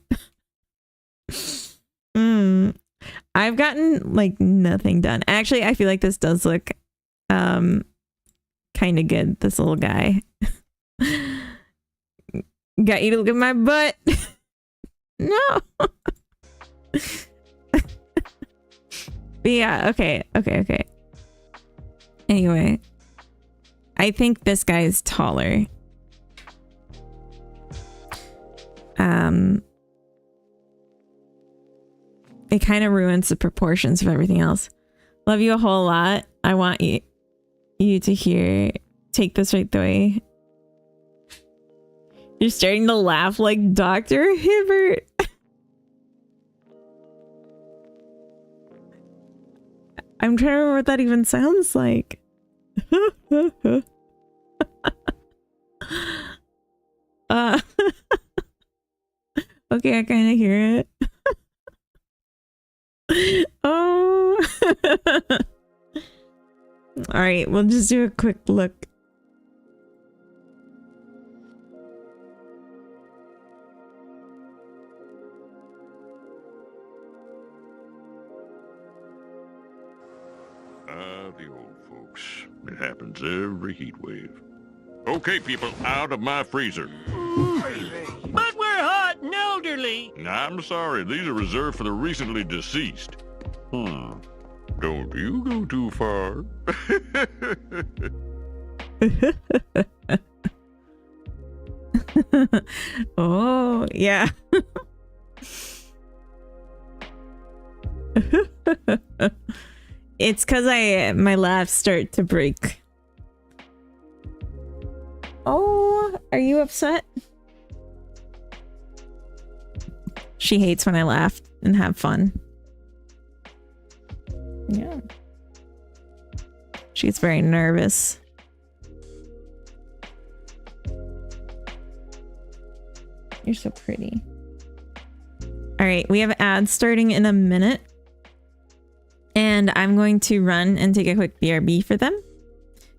I've gotten like nothing done. Actually, I feel like this does look kind of good. This little guy. Got you to look at my butt. No. But yeah, okay. Anyway, I think this guy is taller. It kind of ruins the proportions of everything else. Love you a whole lot. I want you to take this right the way. You're starting to laugh like Dr. Hibbert. I'm trying to remember what that even sounds like. Okay, I kind of hear it. Oh. All right, we'll just do a quick look. The old folks. It happens every heat wave. Okay, people, out of my freezer. But we're hot and elderly. I'm sorry, these are reserved for the recently deceased. Don't you go too far. Oh, yeah. It's because my laughs start to break. Oh, are you upset? She hates when I laugh and have fun. Yeah. She gets very nervous. You're so pretty. All right, we have ads starting in a minute. And I'm going to run and take a quick BRB for them.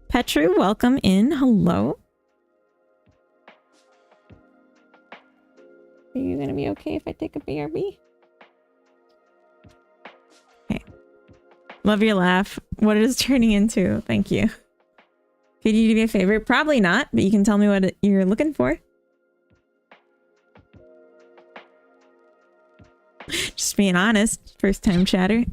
Petru, welcome in. Hello. Are you going to be okay if I take a BRB? Okay. Love your laugh. What it is turning into. Thank you. Could you do me a favor? Probably not, but you can tell me what you're looking for. Just being honest. First time chatter.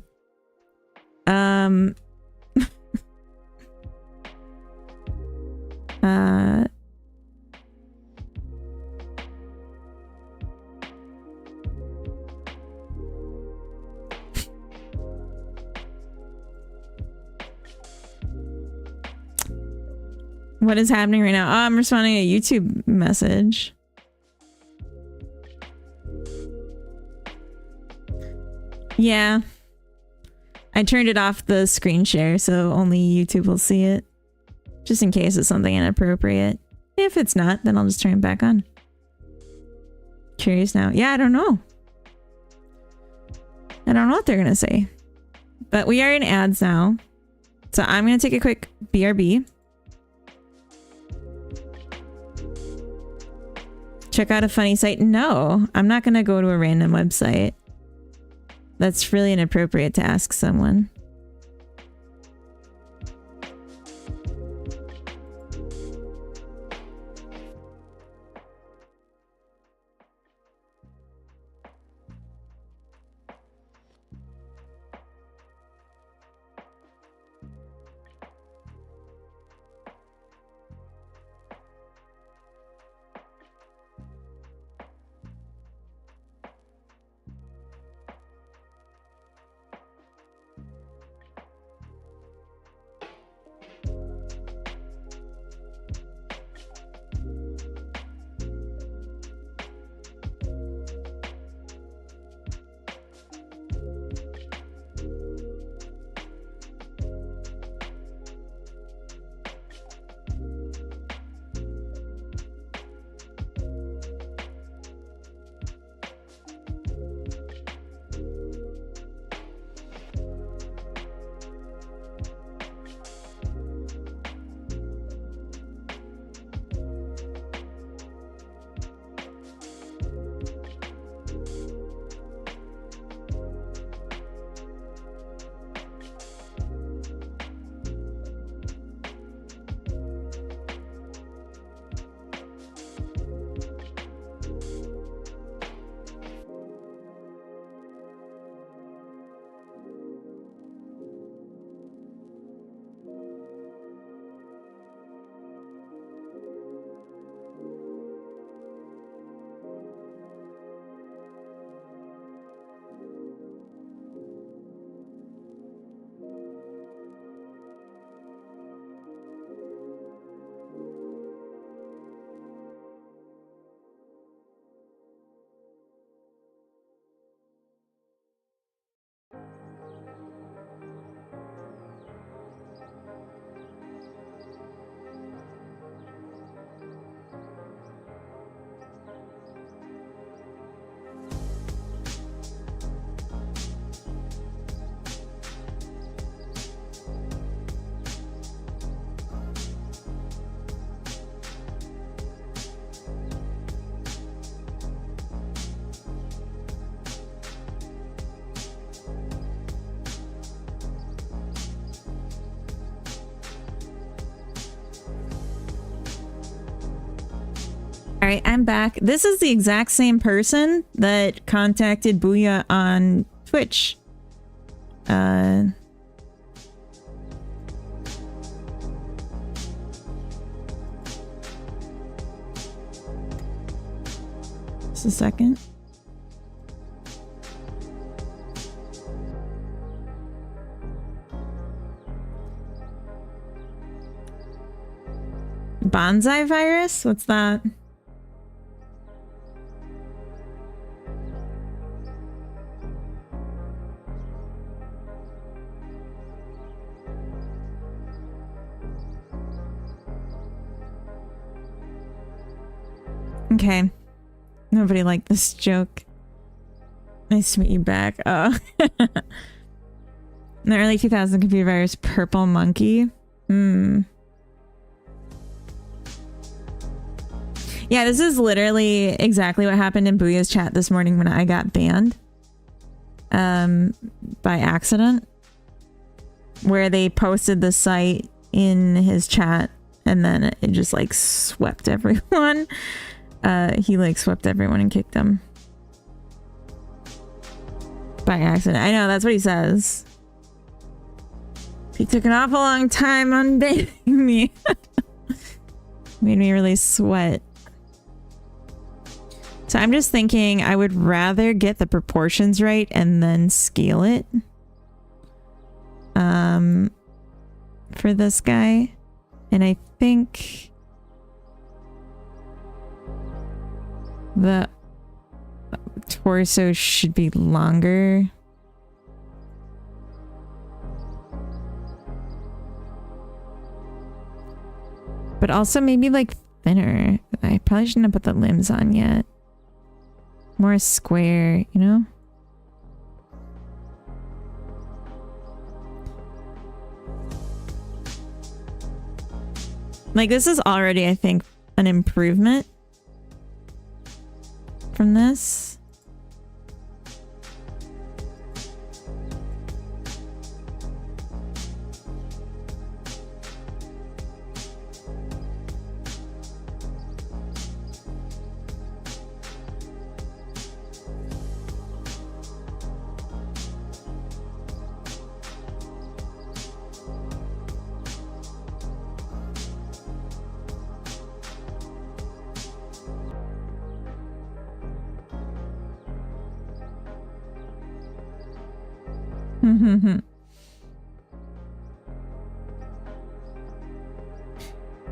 What is happening right now? Oh, I'm responding to a YouTube message. Yeah. I turned it off the screen share, so only YouTube will see it. Just in case it's something inappropriate. If it's not, then I'll just turn it back on. Curious now. Yeah, I don't know. I don't know what they're gonna say. But we are in ads now. So I'm gonna take a quick BRB. Check out a funny site. No, I'm not gonna go to a random website. That's really inappropriate to ask someone. All right, I'm back. This is the exact same person that contacted Booyah on Twitch. Just a second. Bonsai virus? What's that? Okay. Nobody liked this joke. Nice to meet you back. Oh. In the early 2000s computer virus, Purple Monkey. Yeah, this is literally exactly what happened in Booya's chat this morning when I got banned. By accident. Where they posted the site in his chat and then it just like swept everyone. He like swept everyone and kicked them. By accident. I know, that's what he says. He took an awful long time unbanning me. Made me really sweat. So I'm just thinking I would rather get the proportions right and then scale it. For this guy. And I think the torso should be longer. But also maybe like thinner. I probably shouldn't have put the limbs on yet. More square, you know? Like this is already, I think, an improvement from this.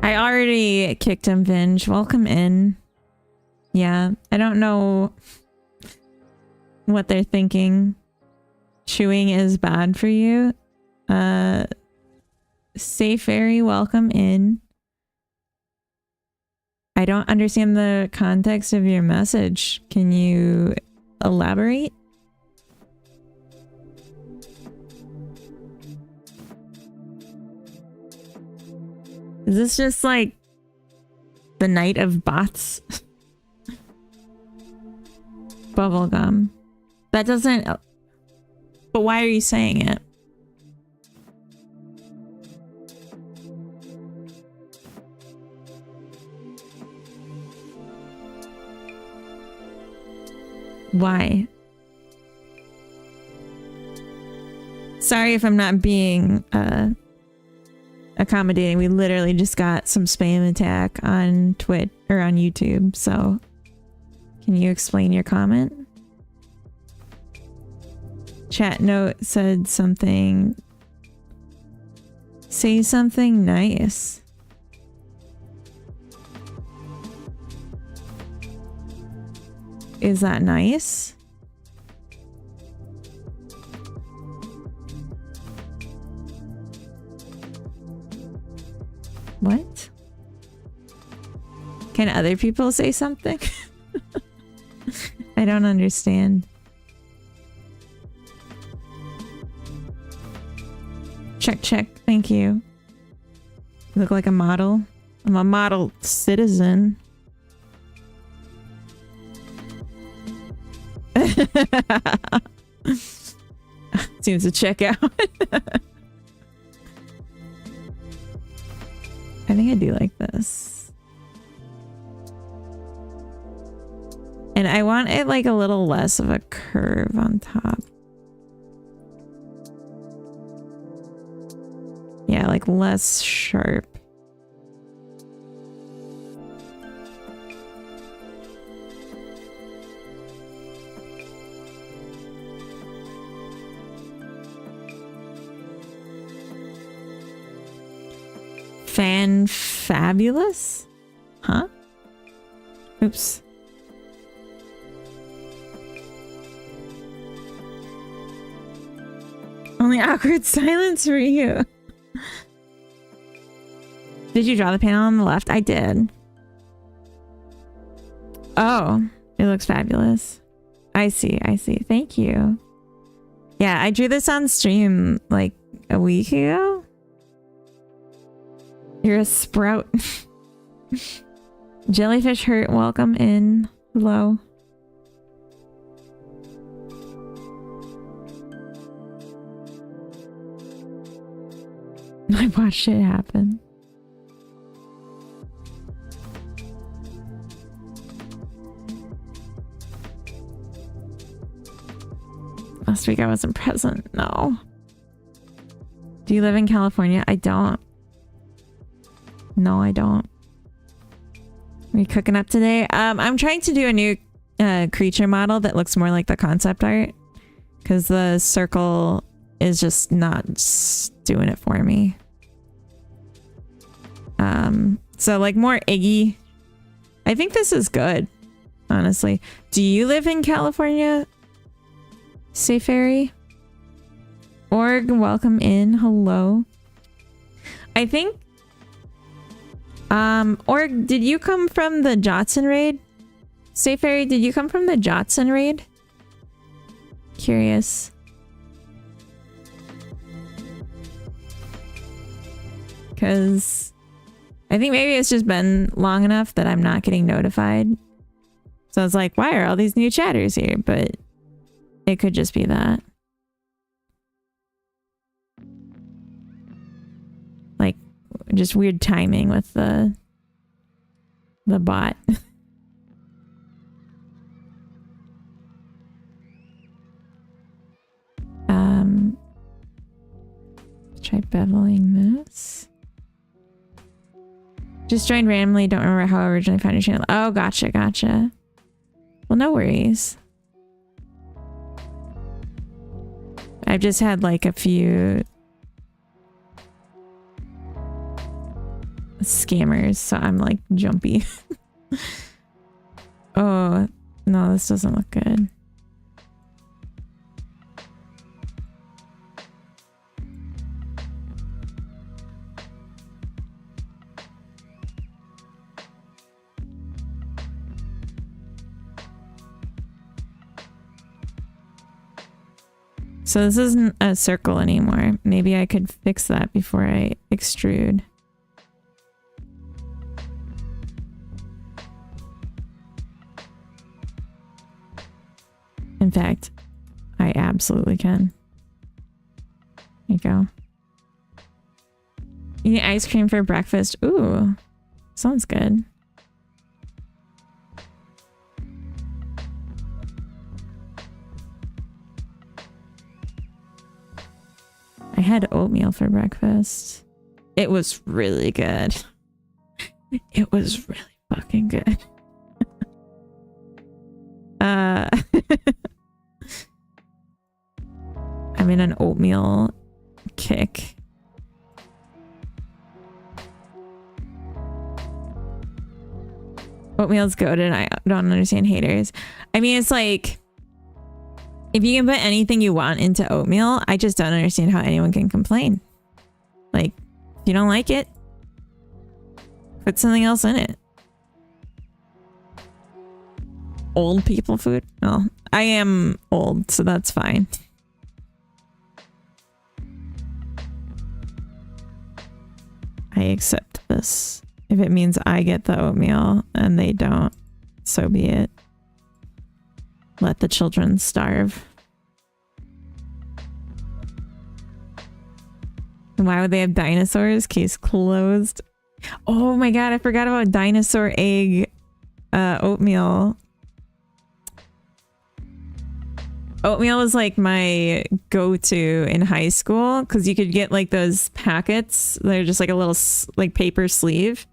I already kicked him, Vinge. Welcome in. Yeah, I don't know what they're thinking. Chewing is bad for you. Say Fairy, welcome in. I don't understand the context of your message. Can you elaborate? Is this just like the night of bots? Bubblegum. That doesn't... But why are you saying it? Why? Sorry if I'm not being accommodating. We literally just got some spam attack on Twitch or on YouTube, so can you explain your comment? Chat note said something. Say something nice. Is that nice? What? Can other people say something? I don't understand. Check, check. Thank you. You look like a model. I'm a model citizen. Seems to check out. I think I do like this. And I want it like a little less of a curve on top. Yeah, like less sharp. Fabulous? Huh? Oops. Only awkward silence for you. Did you draw the panel on the left? I did. Oh, it looks fabulous. I see. Thank you. Yeah, I drew this on stream like a week ago. You're a sprout. Jellyfish hurt. Welcome in. Hello. I watched it happen. Last week I wasn't present. No. Do you live in California? I don't. No, I don't. Are you cooking up today? I'm trying to do a new creature model that looks more like the concept art, because the circle is just not doing it for me. So like more Iggy. I think this is good, honestly. Do you live in California? Say Fairy? Org, welcome in. Hello. I think Org, did you come from the Jotson raid? Say Fairy, did you come from the Jotson raid? Curious. Because I think maybe it's just been long enough that I'm not getting notified. So I was like, why are all these new chatters here? But it could just be that. Like, just weird timing with the bot. Try beveling this. Just joined randomly. Don't remember how I originally found your channel. Oh, gotcha. Well, no worries. I've just had like a few scammers, so I'm like jumpy. Oh, no, this doesn't look good. So this isn't a circle anymore. Maybe I could fix that before I extrude. In fact, I absolutely can. There you go. Eating ice cream for breakfast. Ooh, sounds good. I had oatmeal for breakfast. It was really good. It was really fucking good. I'm in an oatmeal kick. Oatmeal's good, and I don't understand haters. I mean, it's like, if you can put anything you want into oatmeal, I just don't understand how anyone can complain. Like, if you don't like it, put something else in it. Old people food? Well, I am old, so that's fine. I accept this. If it means I get the oatmeal and they don't, so be it. Let the children starve. Why would they have dinosaurs? Case closed. Oh my god, I forgot about dinosaur egg oatmeal. Oatmeal was like my go-to in high school because you could get like those packets. They're just like a little like paper sleeve,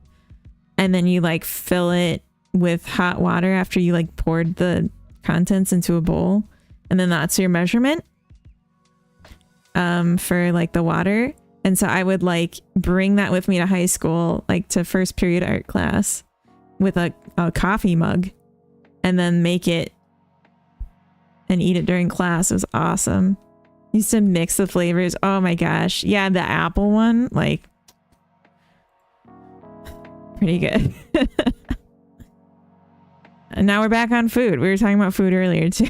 and then you like fill it with hot water after you like poured the contents into a bowl, and then that's your measurement for like the water. And so I would like bring that with me to high school, like to first period art class with a coffee mug, and then make it and eat it during class. It was awesome. Used to mix the flavors. Oh my gosh. Yeah, the apple one, like, pretty good. And now we're back on food. We were talking about food earlier too.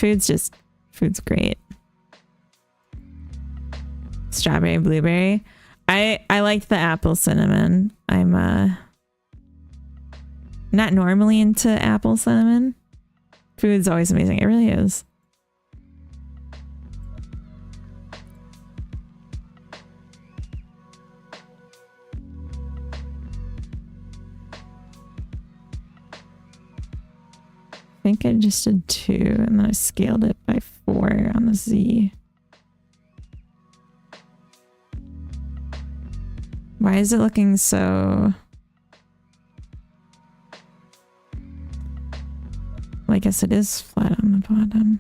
food's great. Strawberry, blueberry. I like the apple cinnamon. I'm not normally into apple cinnamon. Food's always amazing. It really is. I think I just did 2 and then I scaled it by 4 on the Z. Why is it looking so... Well, I guess it is flat on the bottom.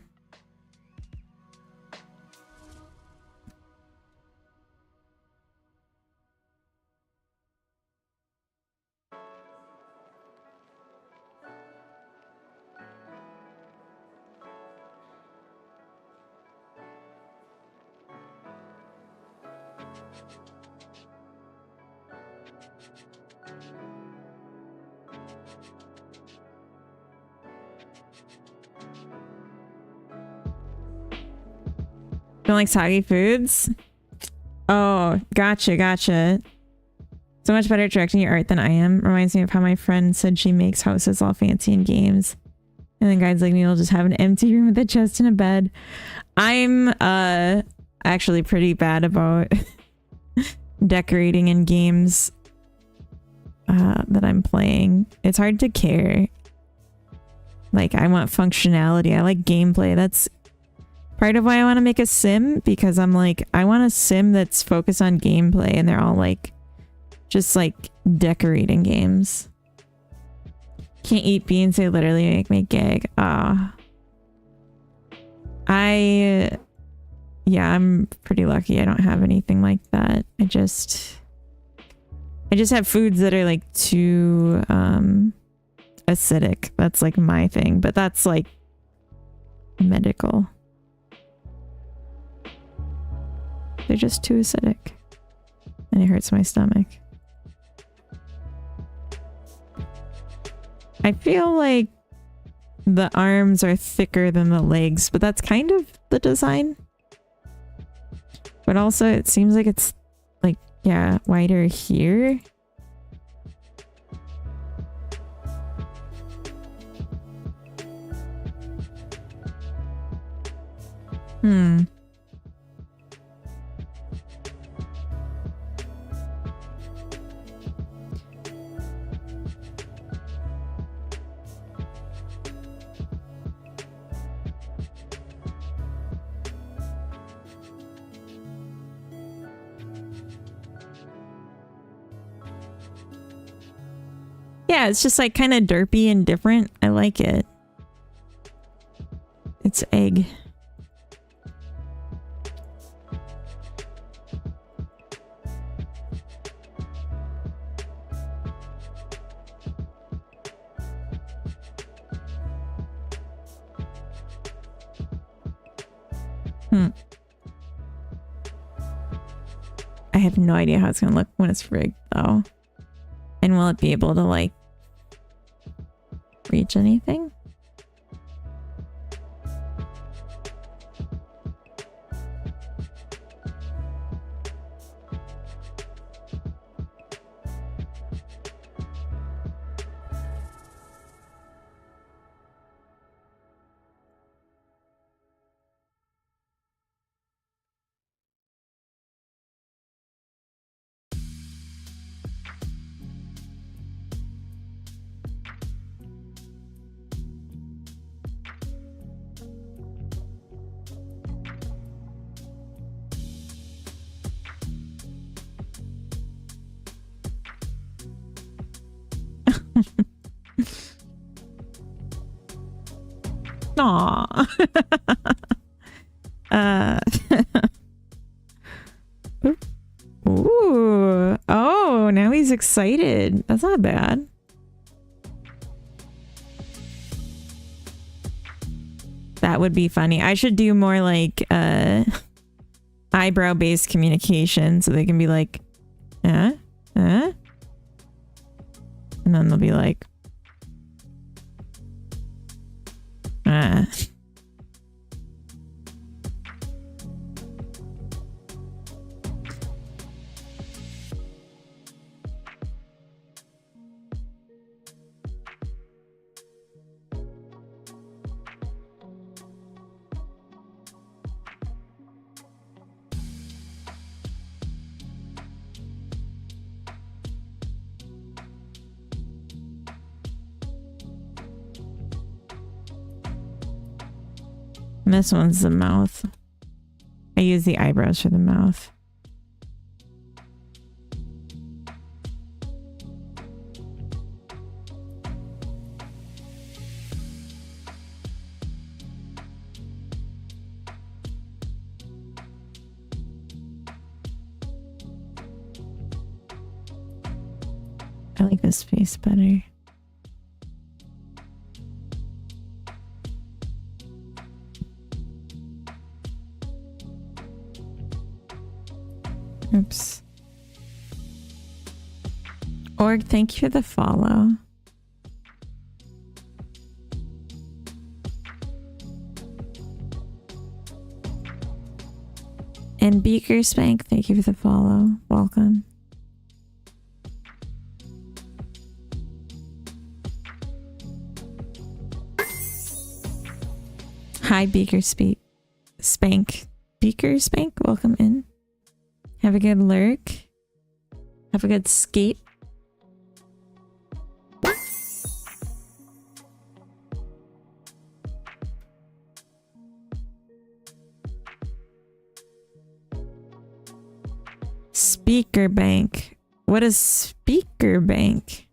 Don't like soggy foods? Oh, gotcha. So much better at directing your art than I am. Reminds me of how my friend said she makes houses all fancy in games. And then guys like me will just have an empty room with a chest and a bed. I'm actually pretty bad about decorating in games that I'm playing. It's hard to care. Like, I want functionality. I like gameplay. That's part of why I want to make a sim, because I'm like, I want a sim that's focused on gameplay, and they're all like, just like decorating games. Can't eat beans, they literally make me gag. Yeah, I'm pretty lucky I don't have anything like that. I just have foods that are like too acidic. That's like my thing, but that's like medical. They're just too acidic and it hurts my stomach. I feel like the arms are thicker than the legs, but that's kind of the design. But also it seems like it's like, yeah, wider here. Yeah, it's just like kind of derpy and different. I like it. It's egg. I have no idea how it's gonna look when it's rigged though. And will it be able to like reach anything? Aww. Ooh. Oh, now he's excited. That's not bad. That would be funny. I should do more like eyebrow based communication so they can be like, and then they'll be like, And this one's the mouth. I use the eyebrows for the mouth. I like this face better. Oops. Org, thank you for the follow. And Beaker Spank, thank you for the follow. Welcome. Hi, Beaker Spank. Beaker Spank, welcome in. Have a good lurk. Have a good skate. Speaker bank. What is speaker bank?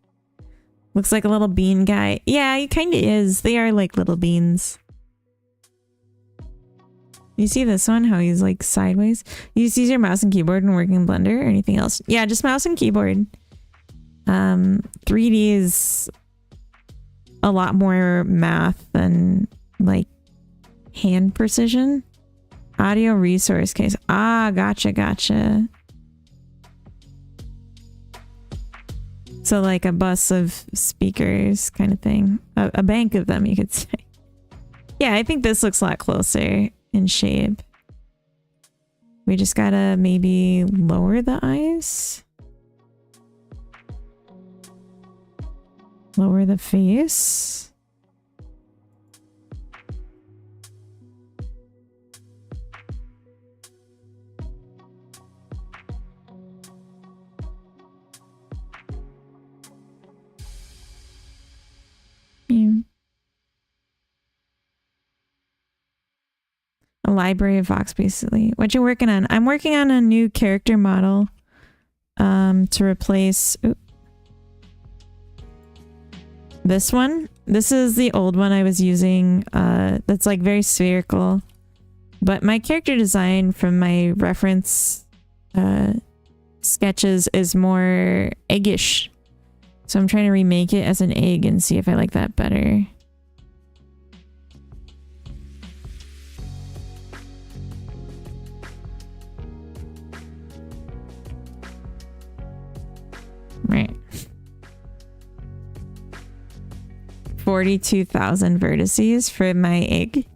Looks like a little bean guy. Yeah, he kind of is. They are like little beans. You see this one? How he's like sideways? You just use your mouse and keyboard and work in Blender or anything else? Yeah, just mouse and keyboard. 3D is a lot more math than like hand precision. Audio resource case. Ah, gotcha. So like a bus of speakers kind of thing. A bank of them, you could say. Yeah, I think this looks a lot closer in shape. We just gotta maybe lower the eyes. Lower the face. Yeah. A library of Vox, basically. What you working on? I'm working on a new character model to replace this one. This is the old one I was using that's like very spherical, but my character design from my reference sketches is more eggish, so I'm trying to remake it as an egg and see if I like that better. Right. 42,000 vertices for my egg.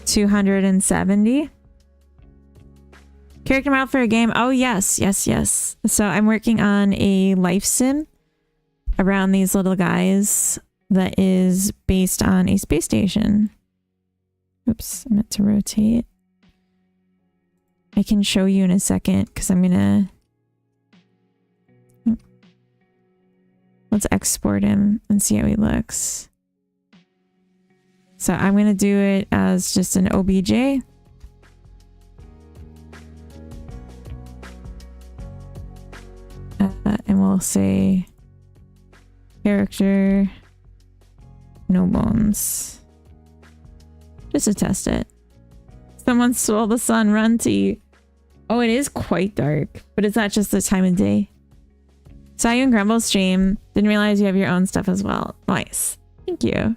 270. Character model for a game. Oh, yes. So I'm working on a life sim around these little guys that is based on a space station. Oops, I meant to rotate. I can show you in a second because I'm gonna... Let's export him and see how he looks. So I'm gonna do it as just an OBJ. And we'll say character, no bones. Just to test it. Someone stole the sun, Runty. Oh, it is quite dark, but is that just the time of day? Saw you in Grumble's stream. Didn't realize you have your own stuff as well. Nice. Thank you.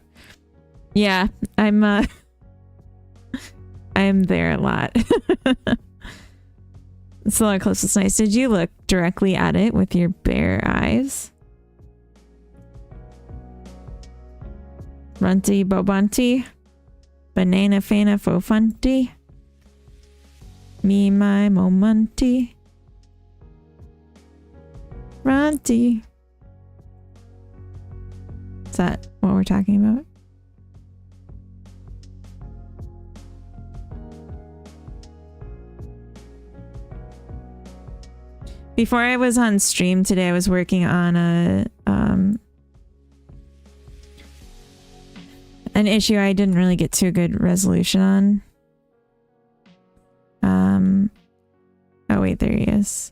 Yeah, I'm there a lot. It's a lot close. It's nice. Did you look directly at it with your bare eyes? Runty Bobunty. Banana Fana Fofunty. Me my Momunty. Runty. Is that what we're talking about? Before I was on stream today, I was working on a an issue I didn't really get to a good resolution on. Oh wait, there he is.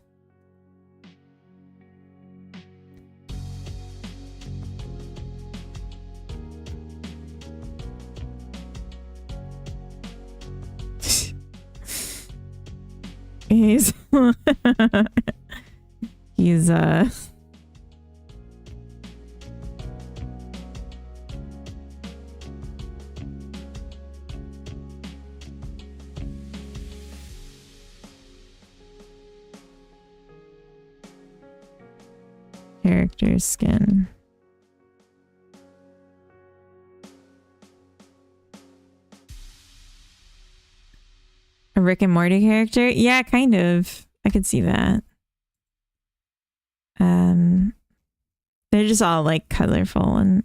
He's he's character skin. A Rick and Morty character? Yeah, kind of. I could see that. They're just all like colorful and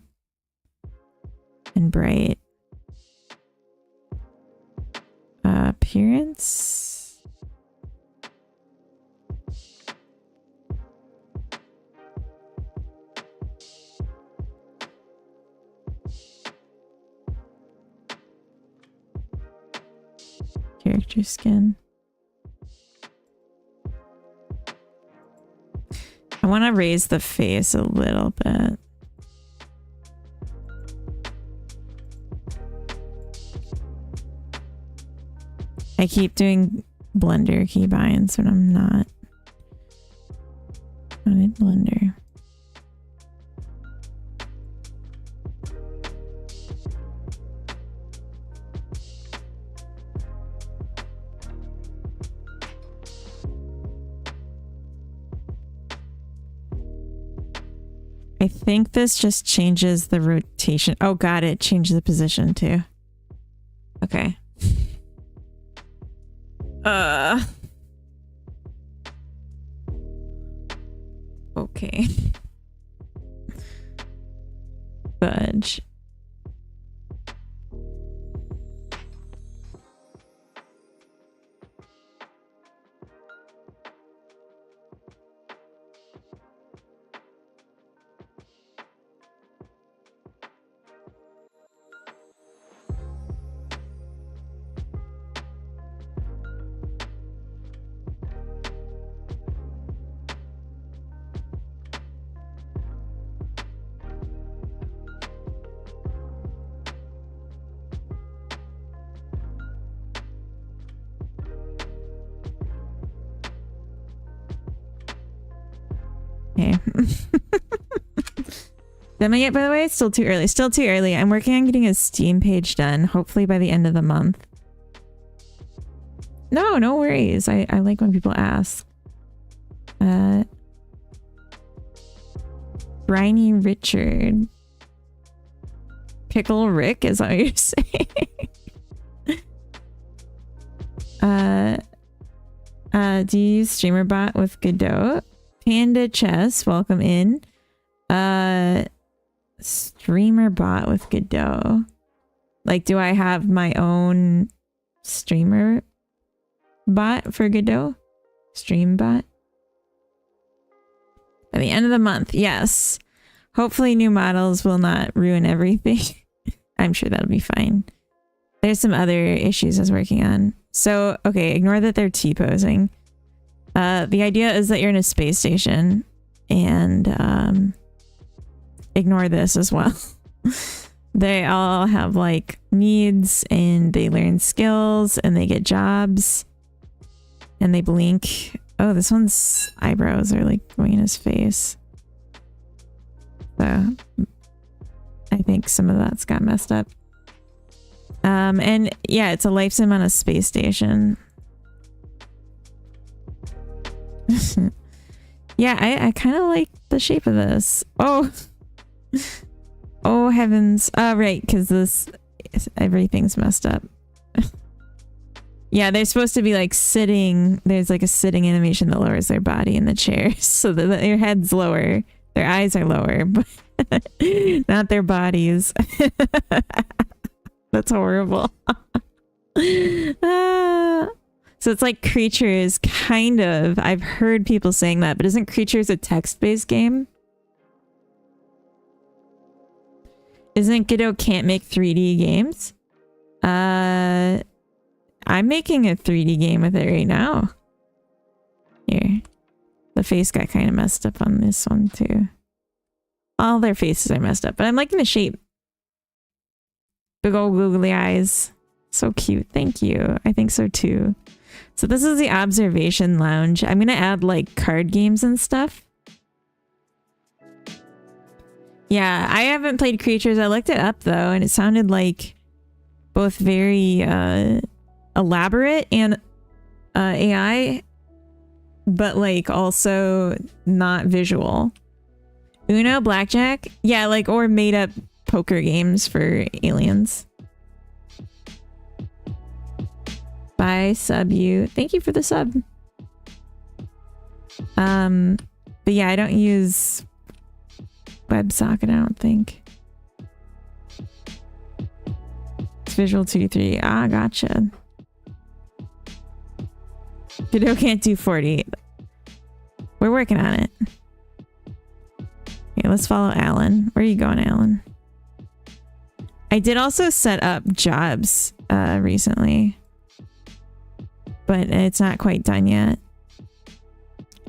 bright. Appearance? Character skin. I want to raise the face a little bit. I keep doing Blender keybinds when I'm not in Blender. I think this just changes the rotation. Oh god, it changed the position too. Okay. Okay. Fudge. Okay. Done I yet, by the way? Still too early. Still too early. I'm working on getting a Steam page done, hopefully by the end of the month. No, no worries. I like when people ask. Briny Richard. Pickle Rick, is that what you're saying? Do you use StreamerBot with Godot? Panda Chess, welcome in. StreamerBot with Godot. Like, do I have my own streamer bot for Godot? Streambot? At the end of the month, yes. Hopefully new models will not ruin everything. I'm sure that'll be fine. There's some other issues I was working on. So, okay, ignore that they're T-posing. The idea is that you're in a space station, and ignore this as well. They all have like needs, and they learn skills, and they get jobs, and they blink. Oh, this one's eyebrows are like going in his face. So I think some of that's got messed up. And yeah, it's a life sim on a space station. Yeah, I kind of like the shape of this. Oh, oh heavens! Right, because everything's messed up. Yeah, they're supposed to be like sitting. There's like a sitting animation that lowers their body in the chair, so that their head's lower, their eyes are lower, but not their bodies. That's horrible. So it's like Creatures, kind of. I've heard people saying that, but isn't Creatures a text-based game? Isn't Godot can't make 3D games? I'm making a 3D game with it right now. Here. The face got kind of messed up on this one too. All their faces are messed up, but I'm liking the shape. Big old googly eyes. So cute. Thank you. I think so too. So this is the observation lounge. I'm gonna add like card games and stuff. Yeah, I haven't played Creatures. I looked it up though, and it sounded like both very elaborate and AI, but like also not visual. Uno, blackjack? Yeah, like, or made up poker games for aliens. Bye, sub you. Thank you for the sub. But yeah, I don't use WebSocket, I don't think. It's Visual 2D3. Ah, gotcha. Godot can't do 40. We're working on it. Okay, let's follow Alan. Where are you going, Alan? I did also set up jobs recently, but it's not quite done yet.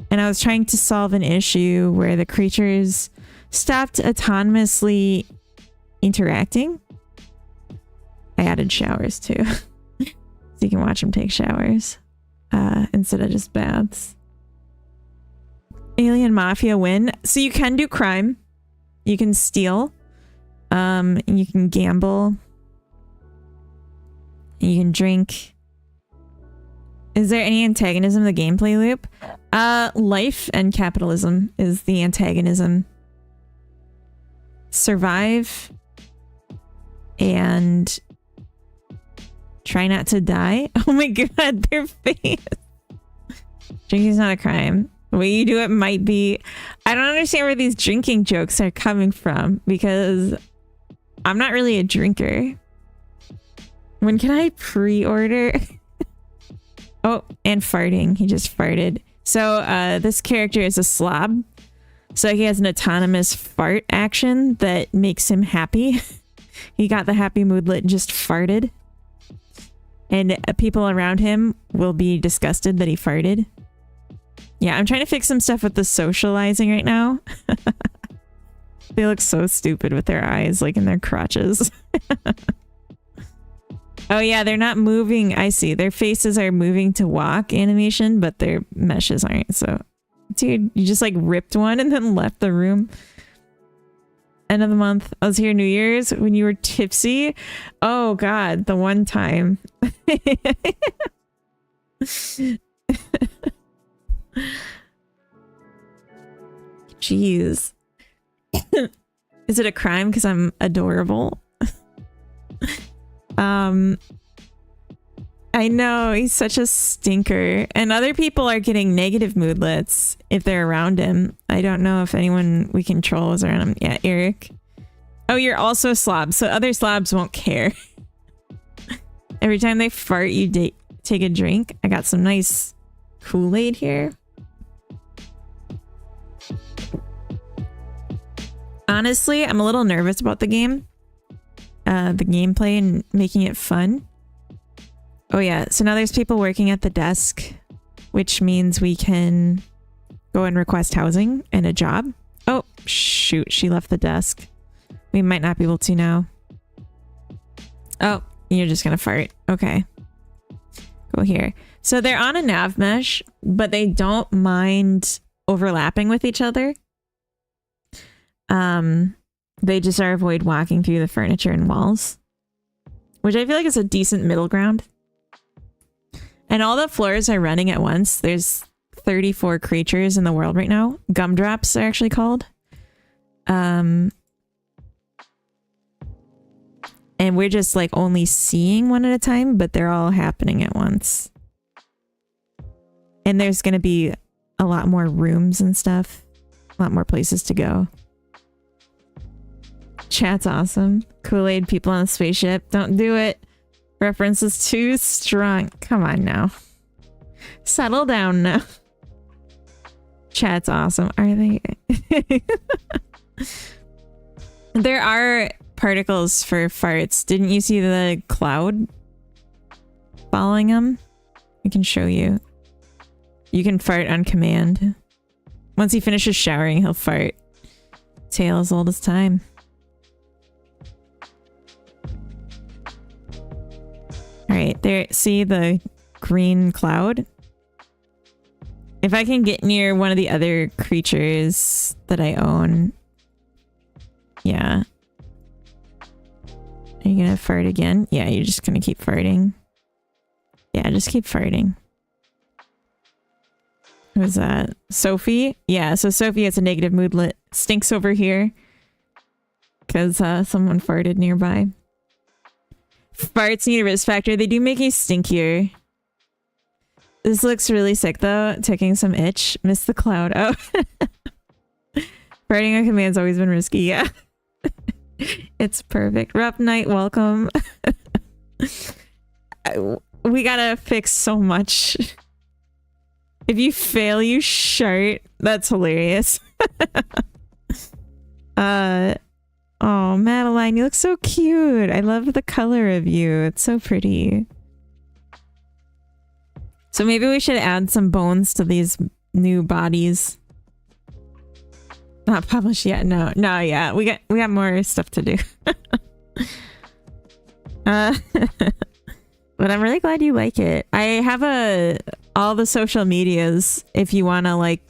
And I was trying to solve an issue where the creatures stopped autonomously interacting. I added showers too. So you can watch them take showers instead of just baths. Alien Mafia win. So you can do crime. You can steal. You can gamble. You can drink. Is there any antagonism in the gameplay loop? Life and capitalism is the antagonism. Survive and try not to die. Oh my god, their face. Drinking's not a crime. The way you do it might be. I don't understand where these drinking jokes are coming from because I'm not really a drinker. When can I pre-order? Oh, and farting. He just farted. So this character is a slob. So he has an autonomous fart action that makes him happy. He got the happy moodlet and just farted. And people around him will be disgusted that he farted. Yeah, I'm trying to fix some stuff with the socializing right now. They look so stupid with their eyes, like in their crotches. Oh yeah, they're not moving. I see. Their faces are moving to walk animation, but their meshes aren't. So, dude, you just like ripped one and then left the room. End of the month. I was here New Year's when you were tipsy. Oh God, the one time. Jeez. Is it a crime because I'm adorable? I know, he's such a stinker. And other people are getting negative moodlets if they're around him. I don't know if anyone we control is around him. Yeah, Eric. Oh, you're also a slob, so other slobs won't care. Every time they fart, you take a drink. I got some nice Kool-Aid here. Honestly, I'm a little nervous about the game. The gameplay and making it fun. Oh yeah, so now there's people working at the desk, which means we can go and request housing and a job. Oh, shoot, she left the desk. We might not be able to now. Oh, you're just gonna fart. Okay. Go here. So they're on a nav mesh, but they don't mind overlapping with each other. They just are avoid walking through the furniture and walls, which I feel like is a decent middle ground. And all the floors are running at once. There's 34 creatures in the world right now. Gumdrops are actually called. And we're just like only seeing one at a time, but they're all happening at once. And there's going to be a lot more rooms and stuff. A lot more places to go. Chat's awesome. Kool-Aid people on the spaceship. Don't do it. Reference is too strong. Come on now. Settle down now. Chat's awesome. Are they? There are particles for farts. Didn't you see the cloud following them? I can show you. You can fart on command. Once he finishes showering, he'll fart. Tale as old as time. Alright, there, see the green cloud? If I can get near one of the other creatures that I own. Yeah. Are you gonna fart again? Yeah, you're just gonna keep farting. Yeah, just keep farting. Who's that? Sophie? Yeah, so Sophie has a negative moodlet. Stinks over here. Because someone farted nearby. Farts need a risk factor. They do make you stinkier. This looks really sick though. Taking some itch. Missed the cloud. Oh. Farting on command's always been risky. Yeah. It's perfect. Rough night. Welcome. We gotta fix so much. If you fail, you shart. That's hilarious. Oh, Madeline, you look so cute. I love the color of you. It's so pretty. So maybe we should add some bones to these new bodies. Not published yet. No, yeah. We got more stuff to do. But I'm really glad you like it. I have all the social medias if you want to like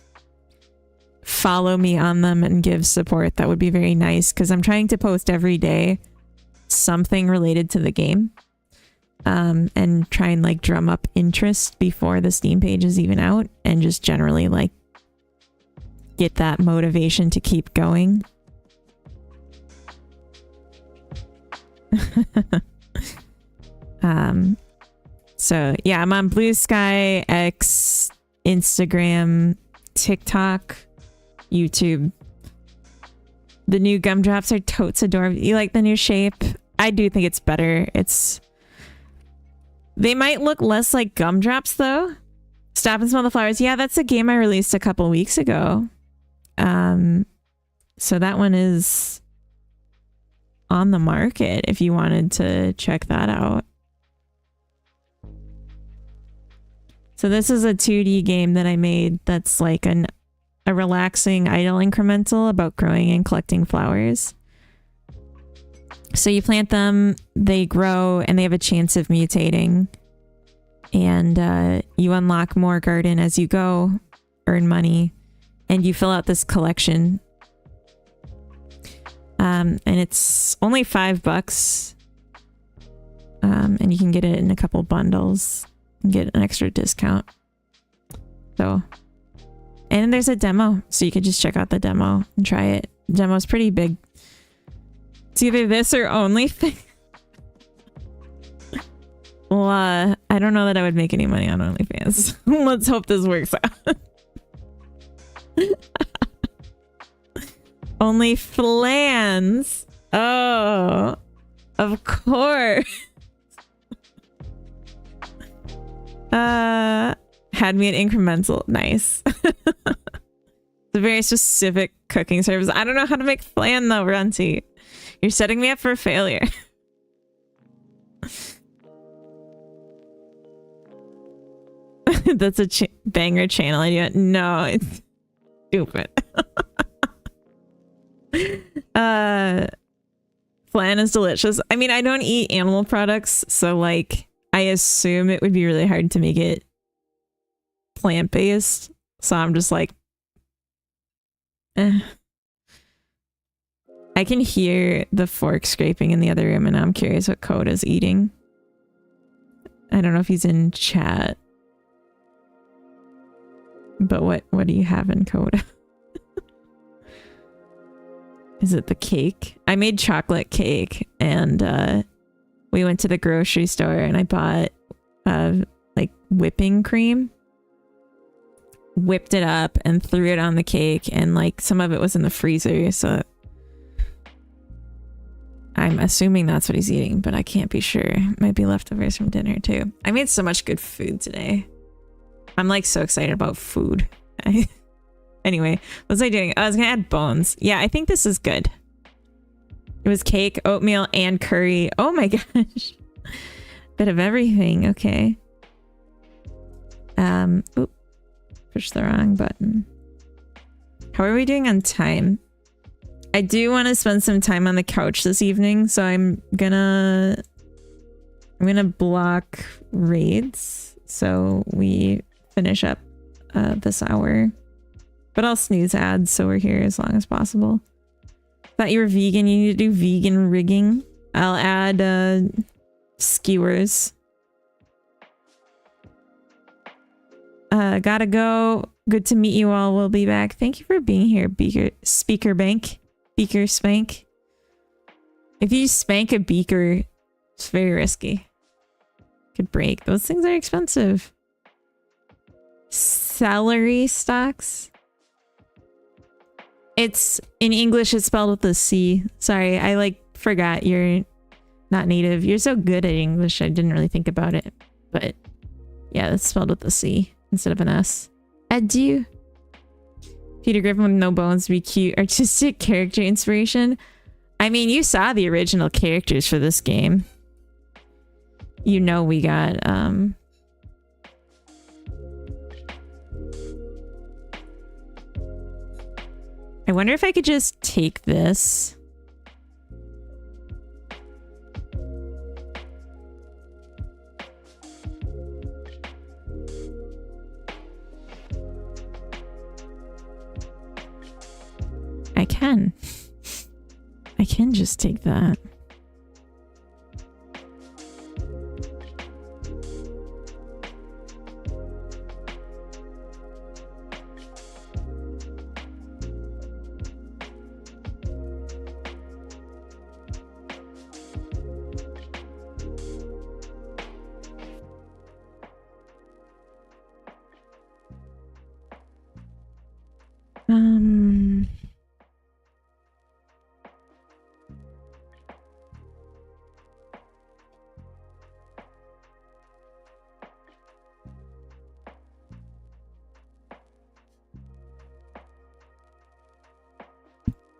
follow me on them and give support. That would be very nice because I'm trying to post every day something related to the game. And try and like drum up interest before the Steam page is even out and just generally like get that motivation to keep going. So yeah, I'm on Blue Sky, X, Instagram, TikTok, YouTube. The new gumdrops are totes adorable. You like the new shape? I do think it's better. They might look less like gumdrops though. Stop and Smell the Flowers. Yeah, that's a game I released a couple weeks ago. So that one is on the market if you wanted to check that out. So this is a 2D game that I made that's like a relaxing idle incremental about growing and collecting flowers. So you plant them, they grow, and they have a chance of mutating. And you unlock more garden as you go, earn money, and you fill out this collection. And it's only $5. And you can get it in a couple bundles and get an extra discount. So, and there's a demo, so you could just check out the demo and try it. The demo's pretty big. It's either this or OnlyFans. Well, I don't know that I would make any money on OnlyFans. Let's hope this works out. OnlyFlans. Oh, of course. Had me an incremental. Nice. It's a very specific cooking service. I don't know how to make flan though, Runty. You're setting me up for failure. That's a banger channel idea. No, it's stupid. Flan is delicious. I mean, I don't eat animal products, so like I assume it would be really hard to make it plant-based. So I'm just like, I can hear the fork scraping in the other room, and I'm curious what Coda's eating. I don't know if he's in chat. But what do you have in Coda? Is it the cake? I made chocolate cake, and we went to the grocery store and I bought like whipping cream. Whipped it up and threw it on the cake, and like some of it was in the freezer, so I'm assuming that's what he's eating, but I can't be sure. Might be leftovers from dinner too. I made so much good food today. I'm like so excited about food. Anyway, what was I doing? I was gonna add bones. Yeah, I think this is good. It was cake, oatmeal, and curry. Oh my gosh. Bit of everything. Okay. Oop. Push the wrong button. How are we doing on time? I do want to spend some time on the couch this evening, so I'm gonna block raids so we finish up this hour. But I'll snooze ads so we're here as long as possible. Thought you were vegan. You need to do vegan rigging. I'll add skewers. Gotta go. Good to meet you all. We'll be back. Thank you for being here, Speaker Bank. Beaker Spank. If you spank a beaker, it's very risky. Could break. Those things are expensive. Celery stalks. It's in English, it's spelled with a C. Sorry, I forgot you're not native. You're so good at English, I didn't really think about it. But yeah, it's spelled with a C instead of an S. Adieu. Peter Griffin with no bones, be cute. Artistic character inspiration. I mean, you saw the original characters for this game. You know we got I wonder if I could just take this. I can. I can just take that.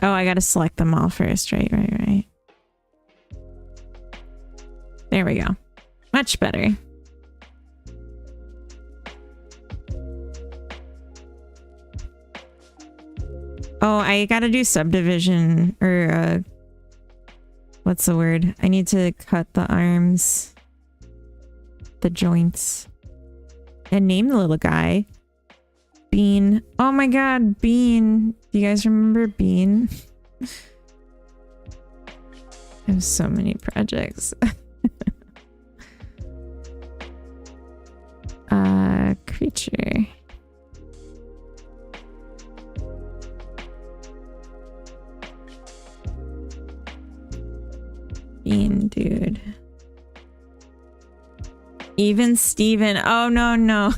Oh, I gotta select them all first. Right. There we go. Much better. Oh, I gotta do subdivision, or what's the word? I need to cut the arms, the joints, and name the little guy. Bean. Oh my god, Bean. Do you guys remember Bean? I have so many projects. Creature. Bean, dude. Even Steven. Oh, no.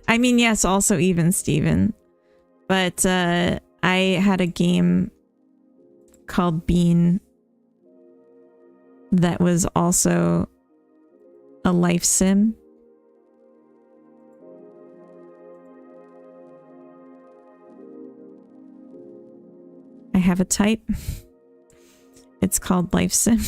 I mean, yes, also Even Steven. But I had a game called Bean that was also a life sim. I have a type. It's called Life Sim.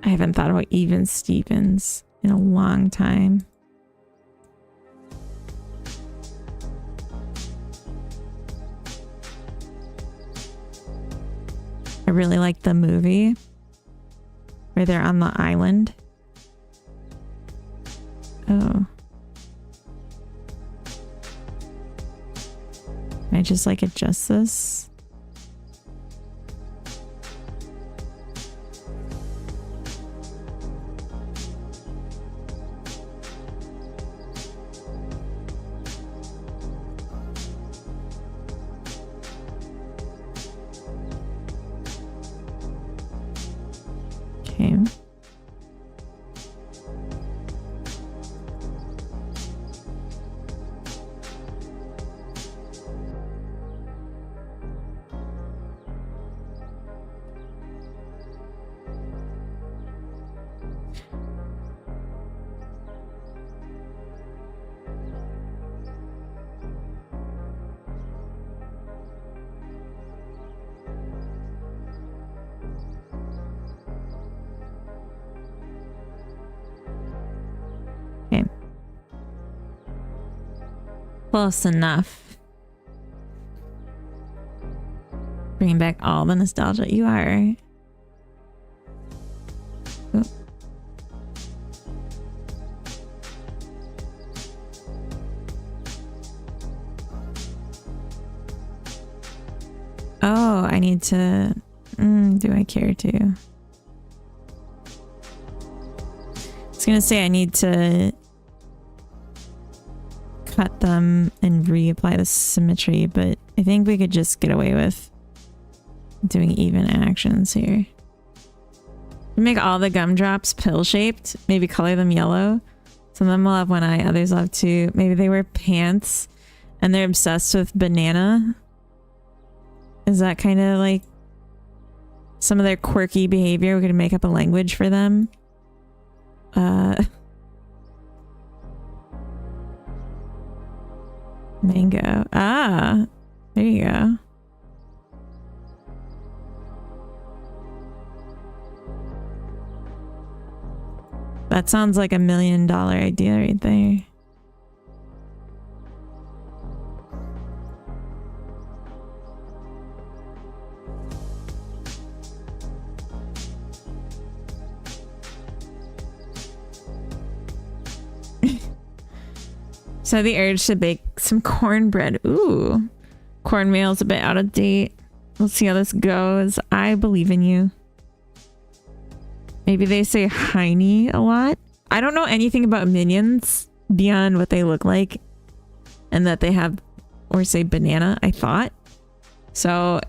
I haven't thought about Even Stevens in a long time. I really like the movie where they're on the island. Oh. Can I just adjust this? Okay. Close enough. Bringing back all the nostalgia. You are. Ooh. Oh, I need to... do I care to? I was gonna say I need to cut them and reapply the symmetry, but I think we could just get away with doing even actions here. Make all the gumdrops pill-shaped, maybe color them yellow. Some of them will have one eye, others will have two. Maybe they wear pants and they're obsessed with banana. Is that kind of like some of their quirky behavior? We're gonna make up a language for them. Mango. Ah, there you go. That sounds like $1 million idea right there. So the urge to bake some cornbread. Ooh. Cornmeal's a bit out of date. We'll see how this goes. I believe in you. Maybe they say Heine a lot. I don't know anything about minions beyond what they look like and that they have or say banana, I thought. So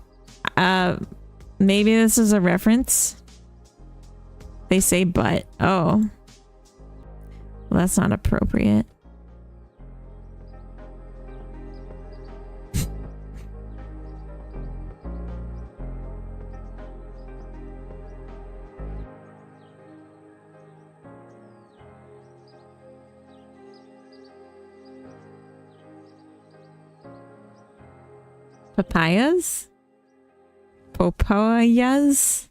maybe this is a reference. They say butt. Oh. Well, that's not appropriate. Papayas? Popayas?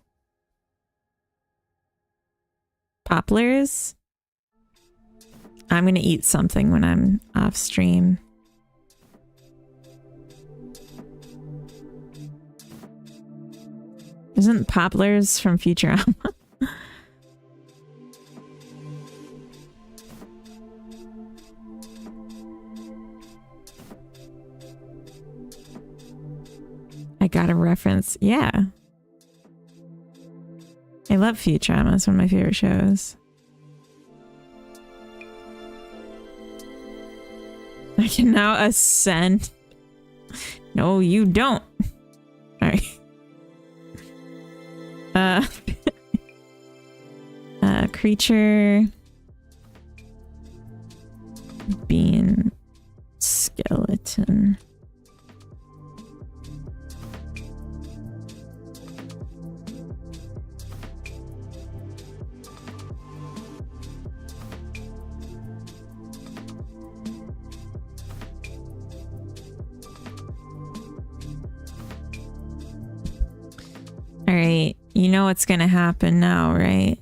Poplars? I'm gonna eat something when I'm off stream. Isn't Poplars from Futurama? I got a reference. Yeah. I love Futurama. It's one of my favorite shows. I can now ascend. No, you don't. Alright. Creature. Bean. Skeleton. All right, you know what's gonna happen now, right?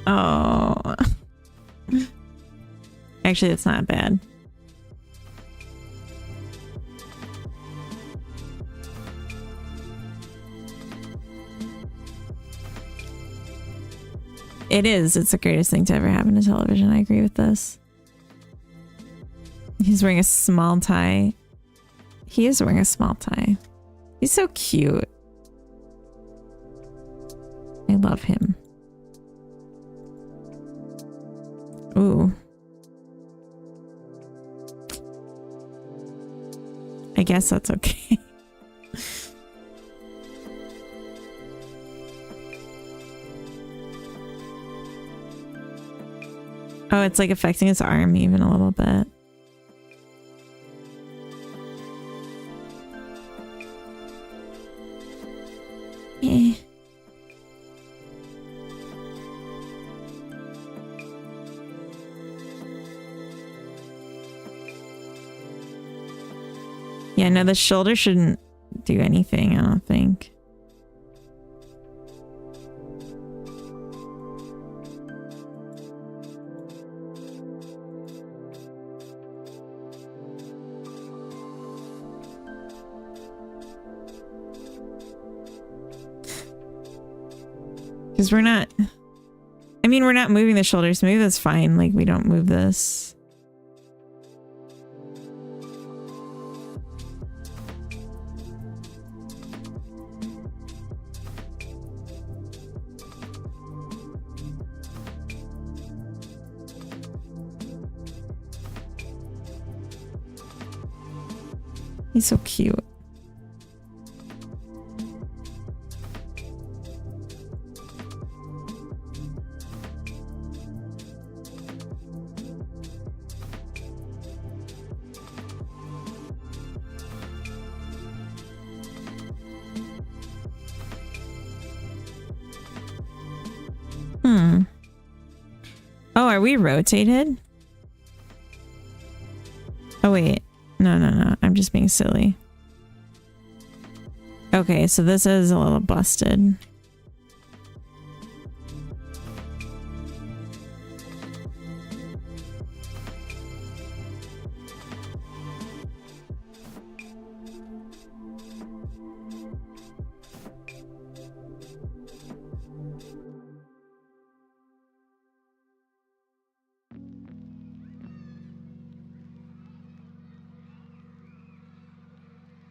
Oh. Actually, it's not bad. It is. It's the greatest thing to ever happen to television. I agree with this. He's wearing a small tie. He is wearing a small tie. He's so cute. I love him. Ooh. I guess that's okay. Oh, it's like affecting his arm even a little bit. Yeah. Yeah, no, the shoulder shouldn't do anything, I don't think. Because we're not... I mean, we're not moving the shoulders. Maybe that's fine. Like, we don't move this. He's so cute. Oh, are we rotated? Oh, wait. No. I'm just being silly. Okay, so this is a little busted.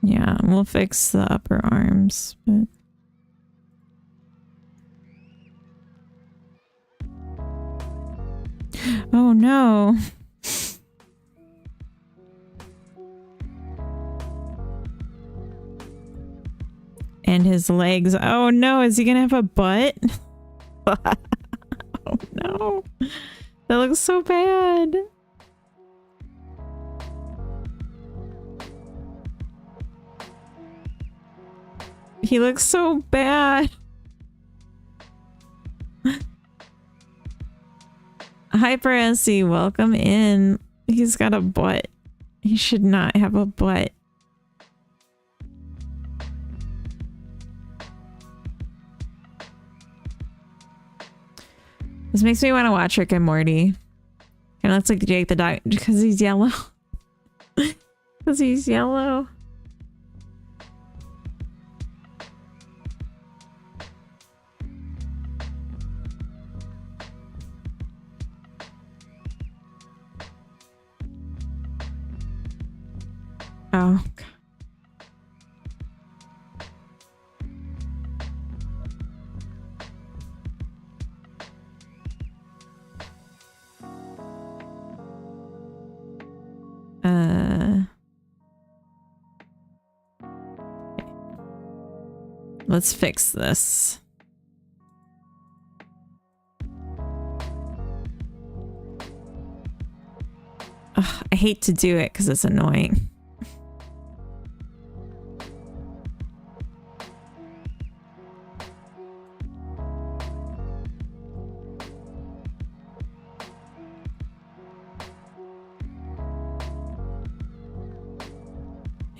Yeah, we'll fix the upper arms, but... Oh no! And his legs. Oh no, is he gonna have a butt? Oh no. That looks so bad. He looks so bad. Hyper SC, welcome in. He's got a butt. He should not have a butt. This makes me want to watch Rick and Morty. And that's like Jake the dog because he's yellow. Because he's yellow. Oh, God. Let's fix this. Ugh, I hate to do it because it's annoying.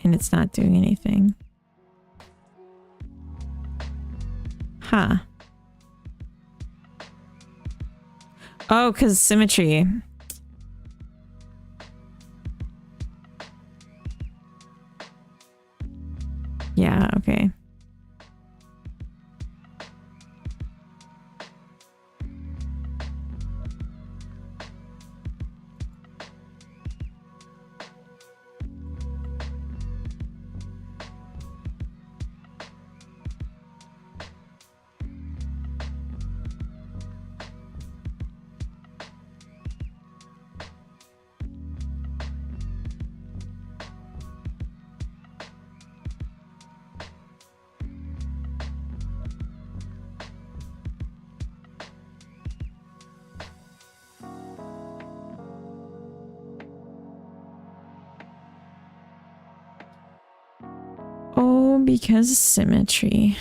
And it's not doing anything. Huh. Oh, because symmetry. Yeah, okay. Oh, because symmetry.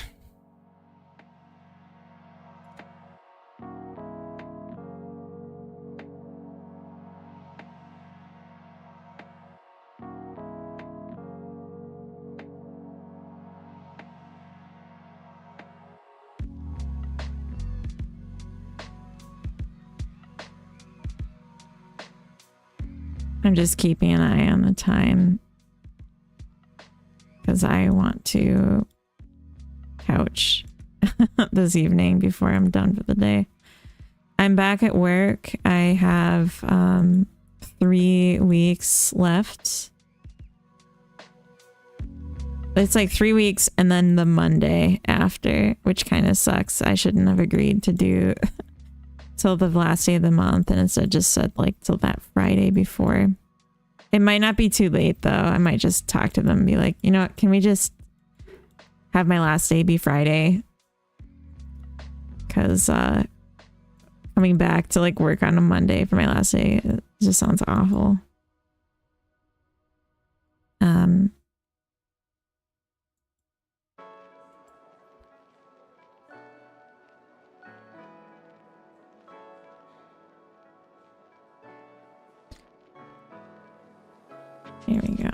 I'm just keeping an eye on the time because I want to couch. this evening before I'm done for the day. I'm back at work. I have 3 weeks left. It's like 3 weeks and then the Monday after, which kind of sucks. I shouldn't have agreed to do till the last day of the month and instead just said like till that Friday before. It might not be too late though. I might just talk to them and be like, you know what, can we just have my last day be Friday? Because coming back to like work on a Monday for my last day, it just sounds awful. Here we go.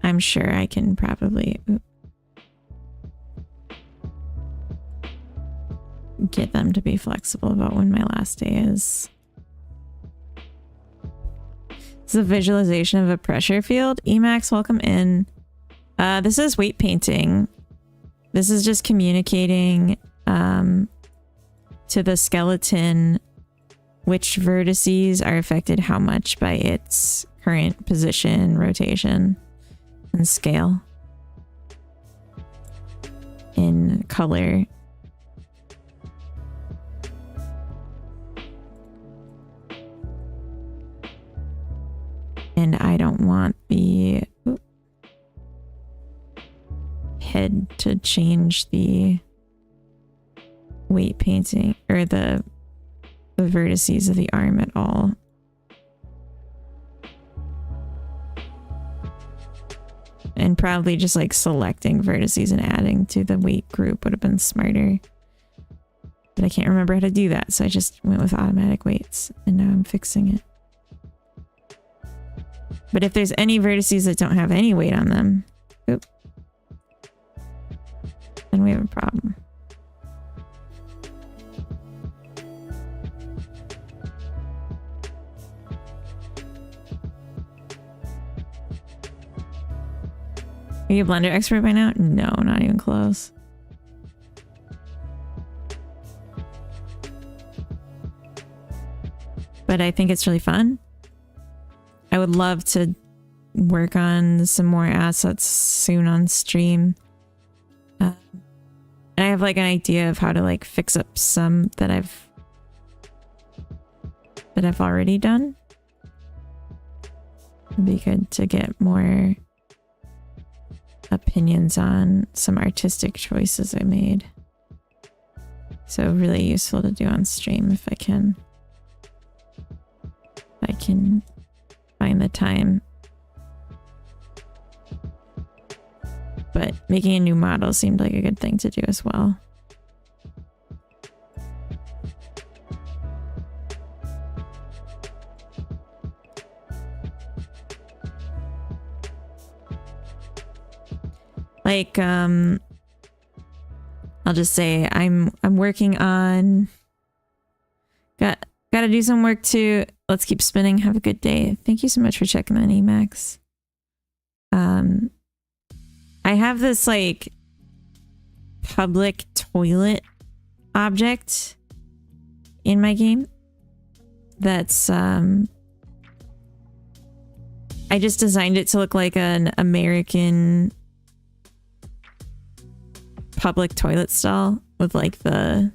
I'm sure I can probably get them to be flexible about when my last day is. This is a visualization of a pressure field. Emax, welcome in. This is weight painting. This is just communicating to the skeleton which vertices are affected how much by its current position, rotation, and scale in color. And I don't want the head to change the weight painting or the vertices of the arm at all. And probably just like selecting vertices and adding to the weight group would have been smarter. But I can't remember how to do that, so I just went with automatic weights and now I'm fixing it. But if there's any vertices that don't have any weight on them, then we have a problem. Are you a Blender expert by now? No, not even close. But I think it's really fun. I would love to work on some more assets soon on stream. And I have like an idea of how to like fix up some that I've already done. It'd be good to get more opinions on some artistic choices I made. So really useful to do on stream if I can. I can find the time. But making a new model seemed like a good thing to do as well. Like, I'll just say I'm working on, gotta do some work too. Let's keep spinning. Have a good day. Thank you so much for checking in, Emax. I have this like public toilet object in my game that's I just designed it to look like an American public toilet stall with like the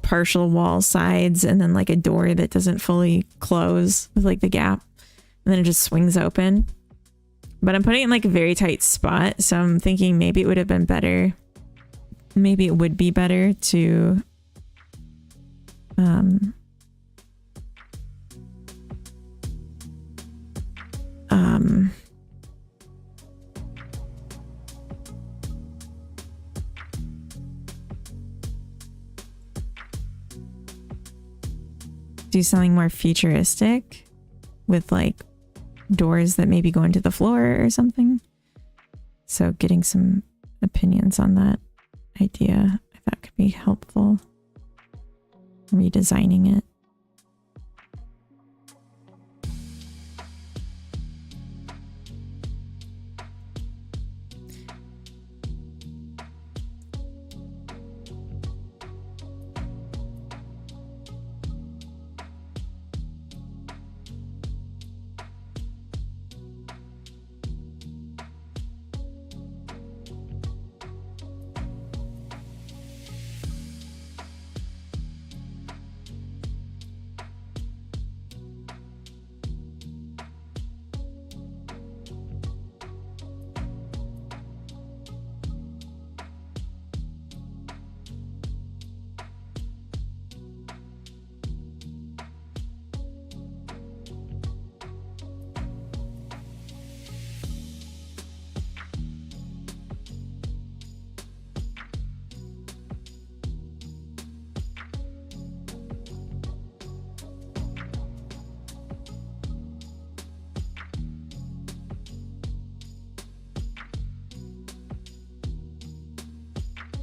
partial wall sides and then like a door that doesn't fully close with like the gap, and then it just swings open. But I'm putting it in like a very tight spot, so I'm thinking maybe it would have been better. Maybe it would be better to do something more futuristic with like doors that maybe go into the floor or something. So getting some opinions on that. idea I thought could be helpful. Redesigning it.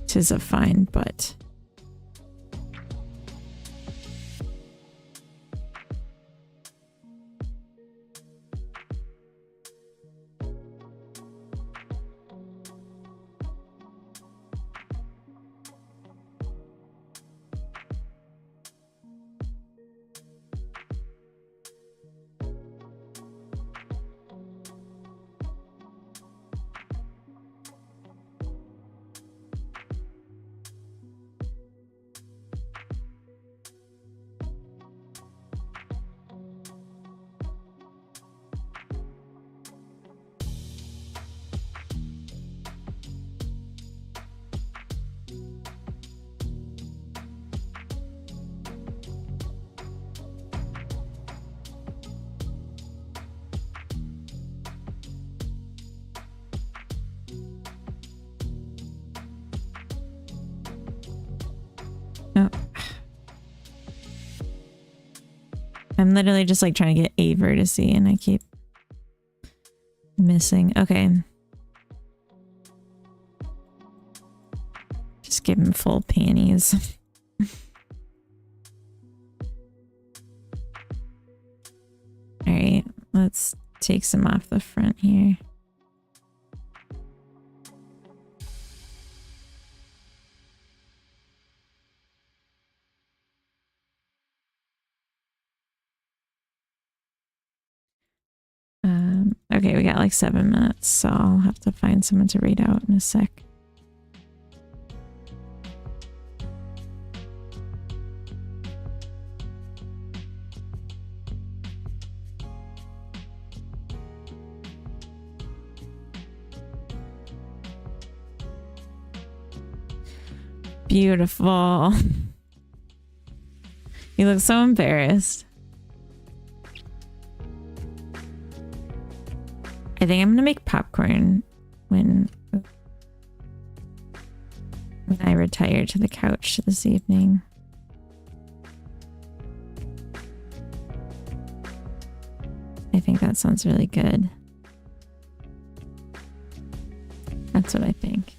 Tis a fine butt. I'm literally just like trying to get a vertice and I keep missing. Okay. Just give him full panties. Alright, let's take some off the front here. Okay, we got like 7 minutes, so I'll have to find someone to read out in a sec. Beautiful. You look so embarrassed. I think I'm gonna make popcorn when I retire to the couch this evening. I think that sounds really good. That's what I think.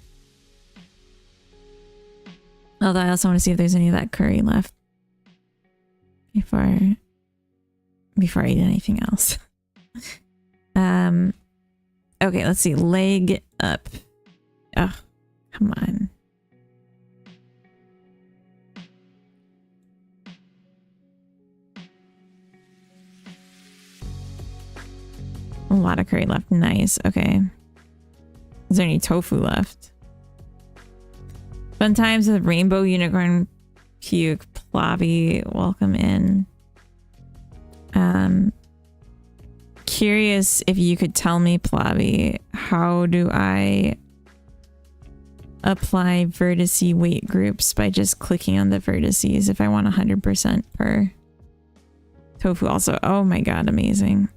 Although I also want to see if there's any of that curry left before I eat anything else. Okay, let's see. Leg up. Oh, come on. A lot of curry left. Nice. Okay. Is there any tofu left? Fun times with Rainbow Unicorn Puke. Plobby, welcome in. Curious if you could tell me, Plobby, how do I apply vertice weight groups by just clicking on the vertices if I want 100% per tofu also? Oh my god, amazing.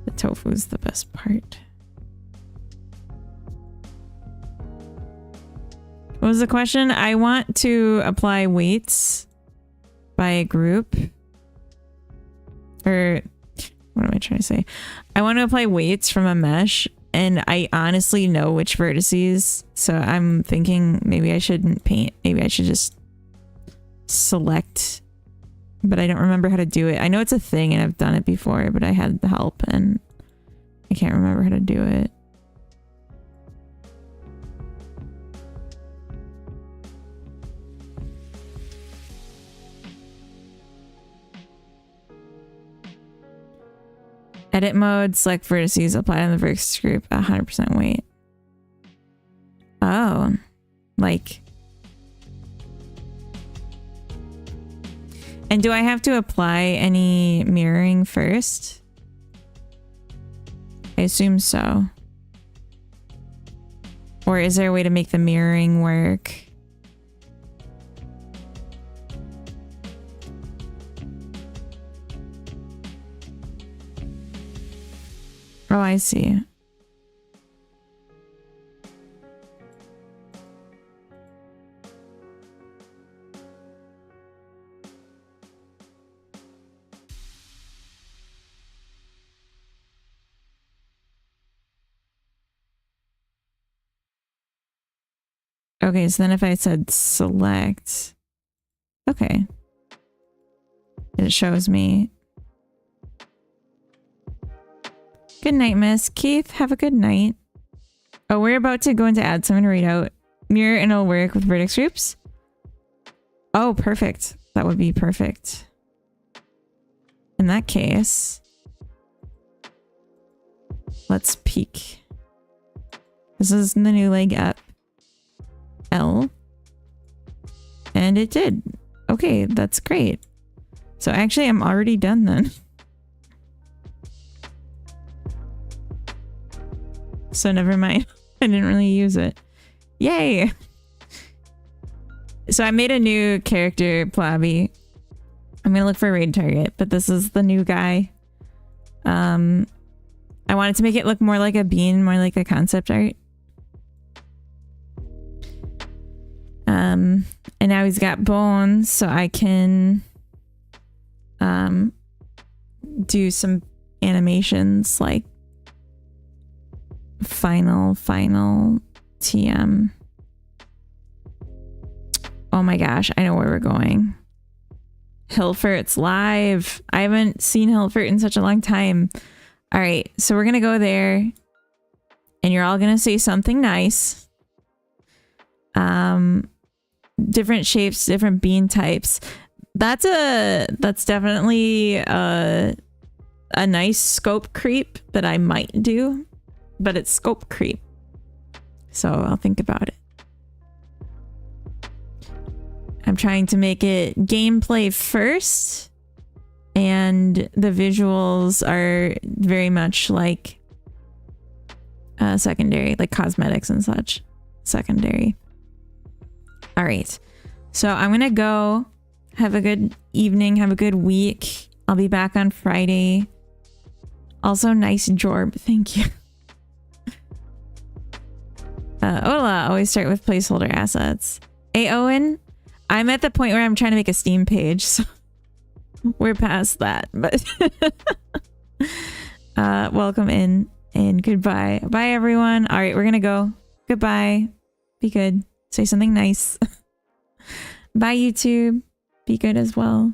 The tofu is the best part. What was the question? I want to apply weights by a group. Or what am I trying to say? I want to apply weights from a mesh and I honestly know which vertices, so I'm thinking maybe I shouldn't paint. Maybe I should just select, but I don't remember how to do it. I know it's a thing and I've done it before, but I had the help and I can't remember how to do it. Edit mode, select vertices, apply on the vertex group, 100% weight. Oh, like. And do I have to apply any mirroring first? I assume so. Or is there a way to make the mirroring work? Oh, I see. Okay, so then if I said select, okay, it shows me. Good night, Miss Keith. Have a good night. Oh, we're about to go into add someone to read out. Mirror and it'll work with vertex groups. Oh, perfect. That would be perfect. In that case, let's peek. This is the new leg up. L. And it did. Okay, that's great. So actually, I'm already done then. So never mind. I didn't really use it. Yay! So I made a new character, Plabby. I'm gonna look for a raid target, but this is the new guy. I wanted to make it look more like a bean, more like a concept art. And now he's got bones, so I can do some animations like final TM. Oh my gosh, I know where we're going. Hilfert's live. I haven't seen Hilfert in such a long time. All right, so we're gonna go there and you're all gonna say something nice. Different shapes, different bean types. That's definitely a nice scope creep that I might do, but it's scope creep, so I'll think about it. I'm trying to make it gameplay first, and the visuals are very much like secondary, like cosmetics and such. Secondary. All right, so I'm gonna go. Have a good evening. Have a good week. I'll be back on Friday. Also, nice jorb. Thank you. Hola. Always start with placeholder assets. Hey, Owen. I'm at the point where I'm trying to make a Steam page, so we're past that. But welcome in and goodbye. Bye, everyone. All right, we're gonna go. Goodbye. Be good. Say something nice. Bye, YouTube. Be good as well.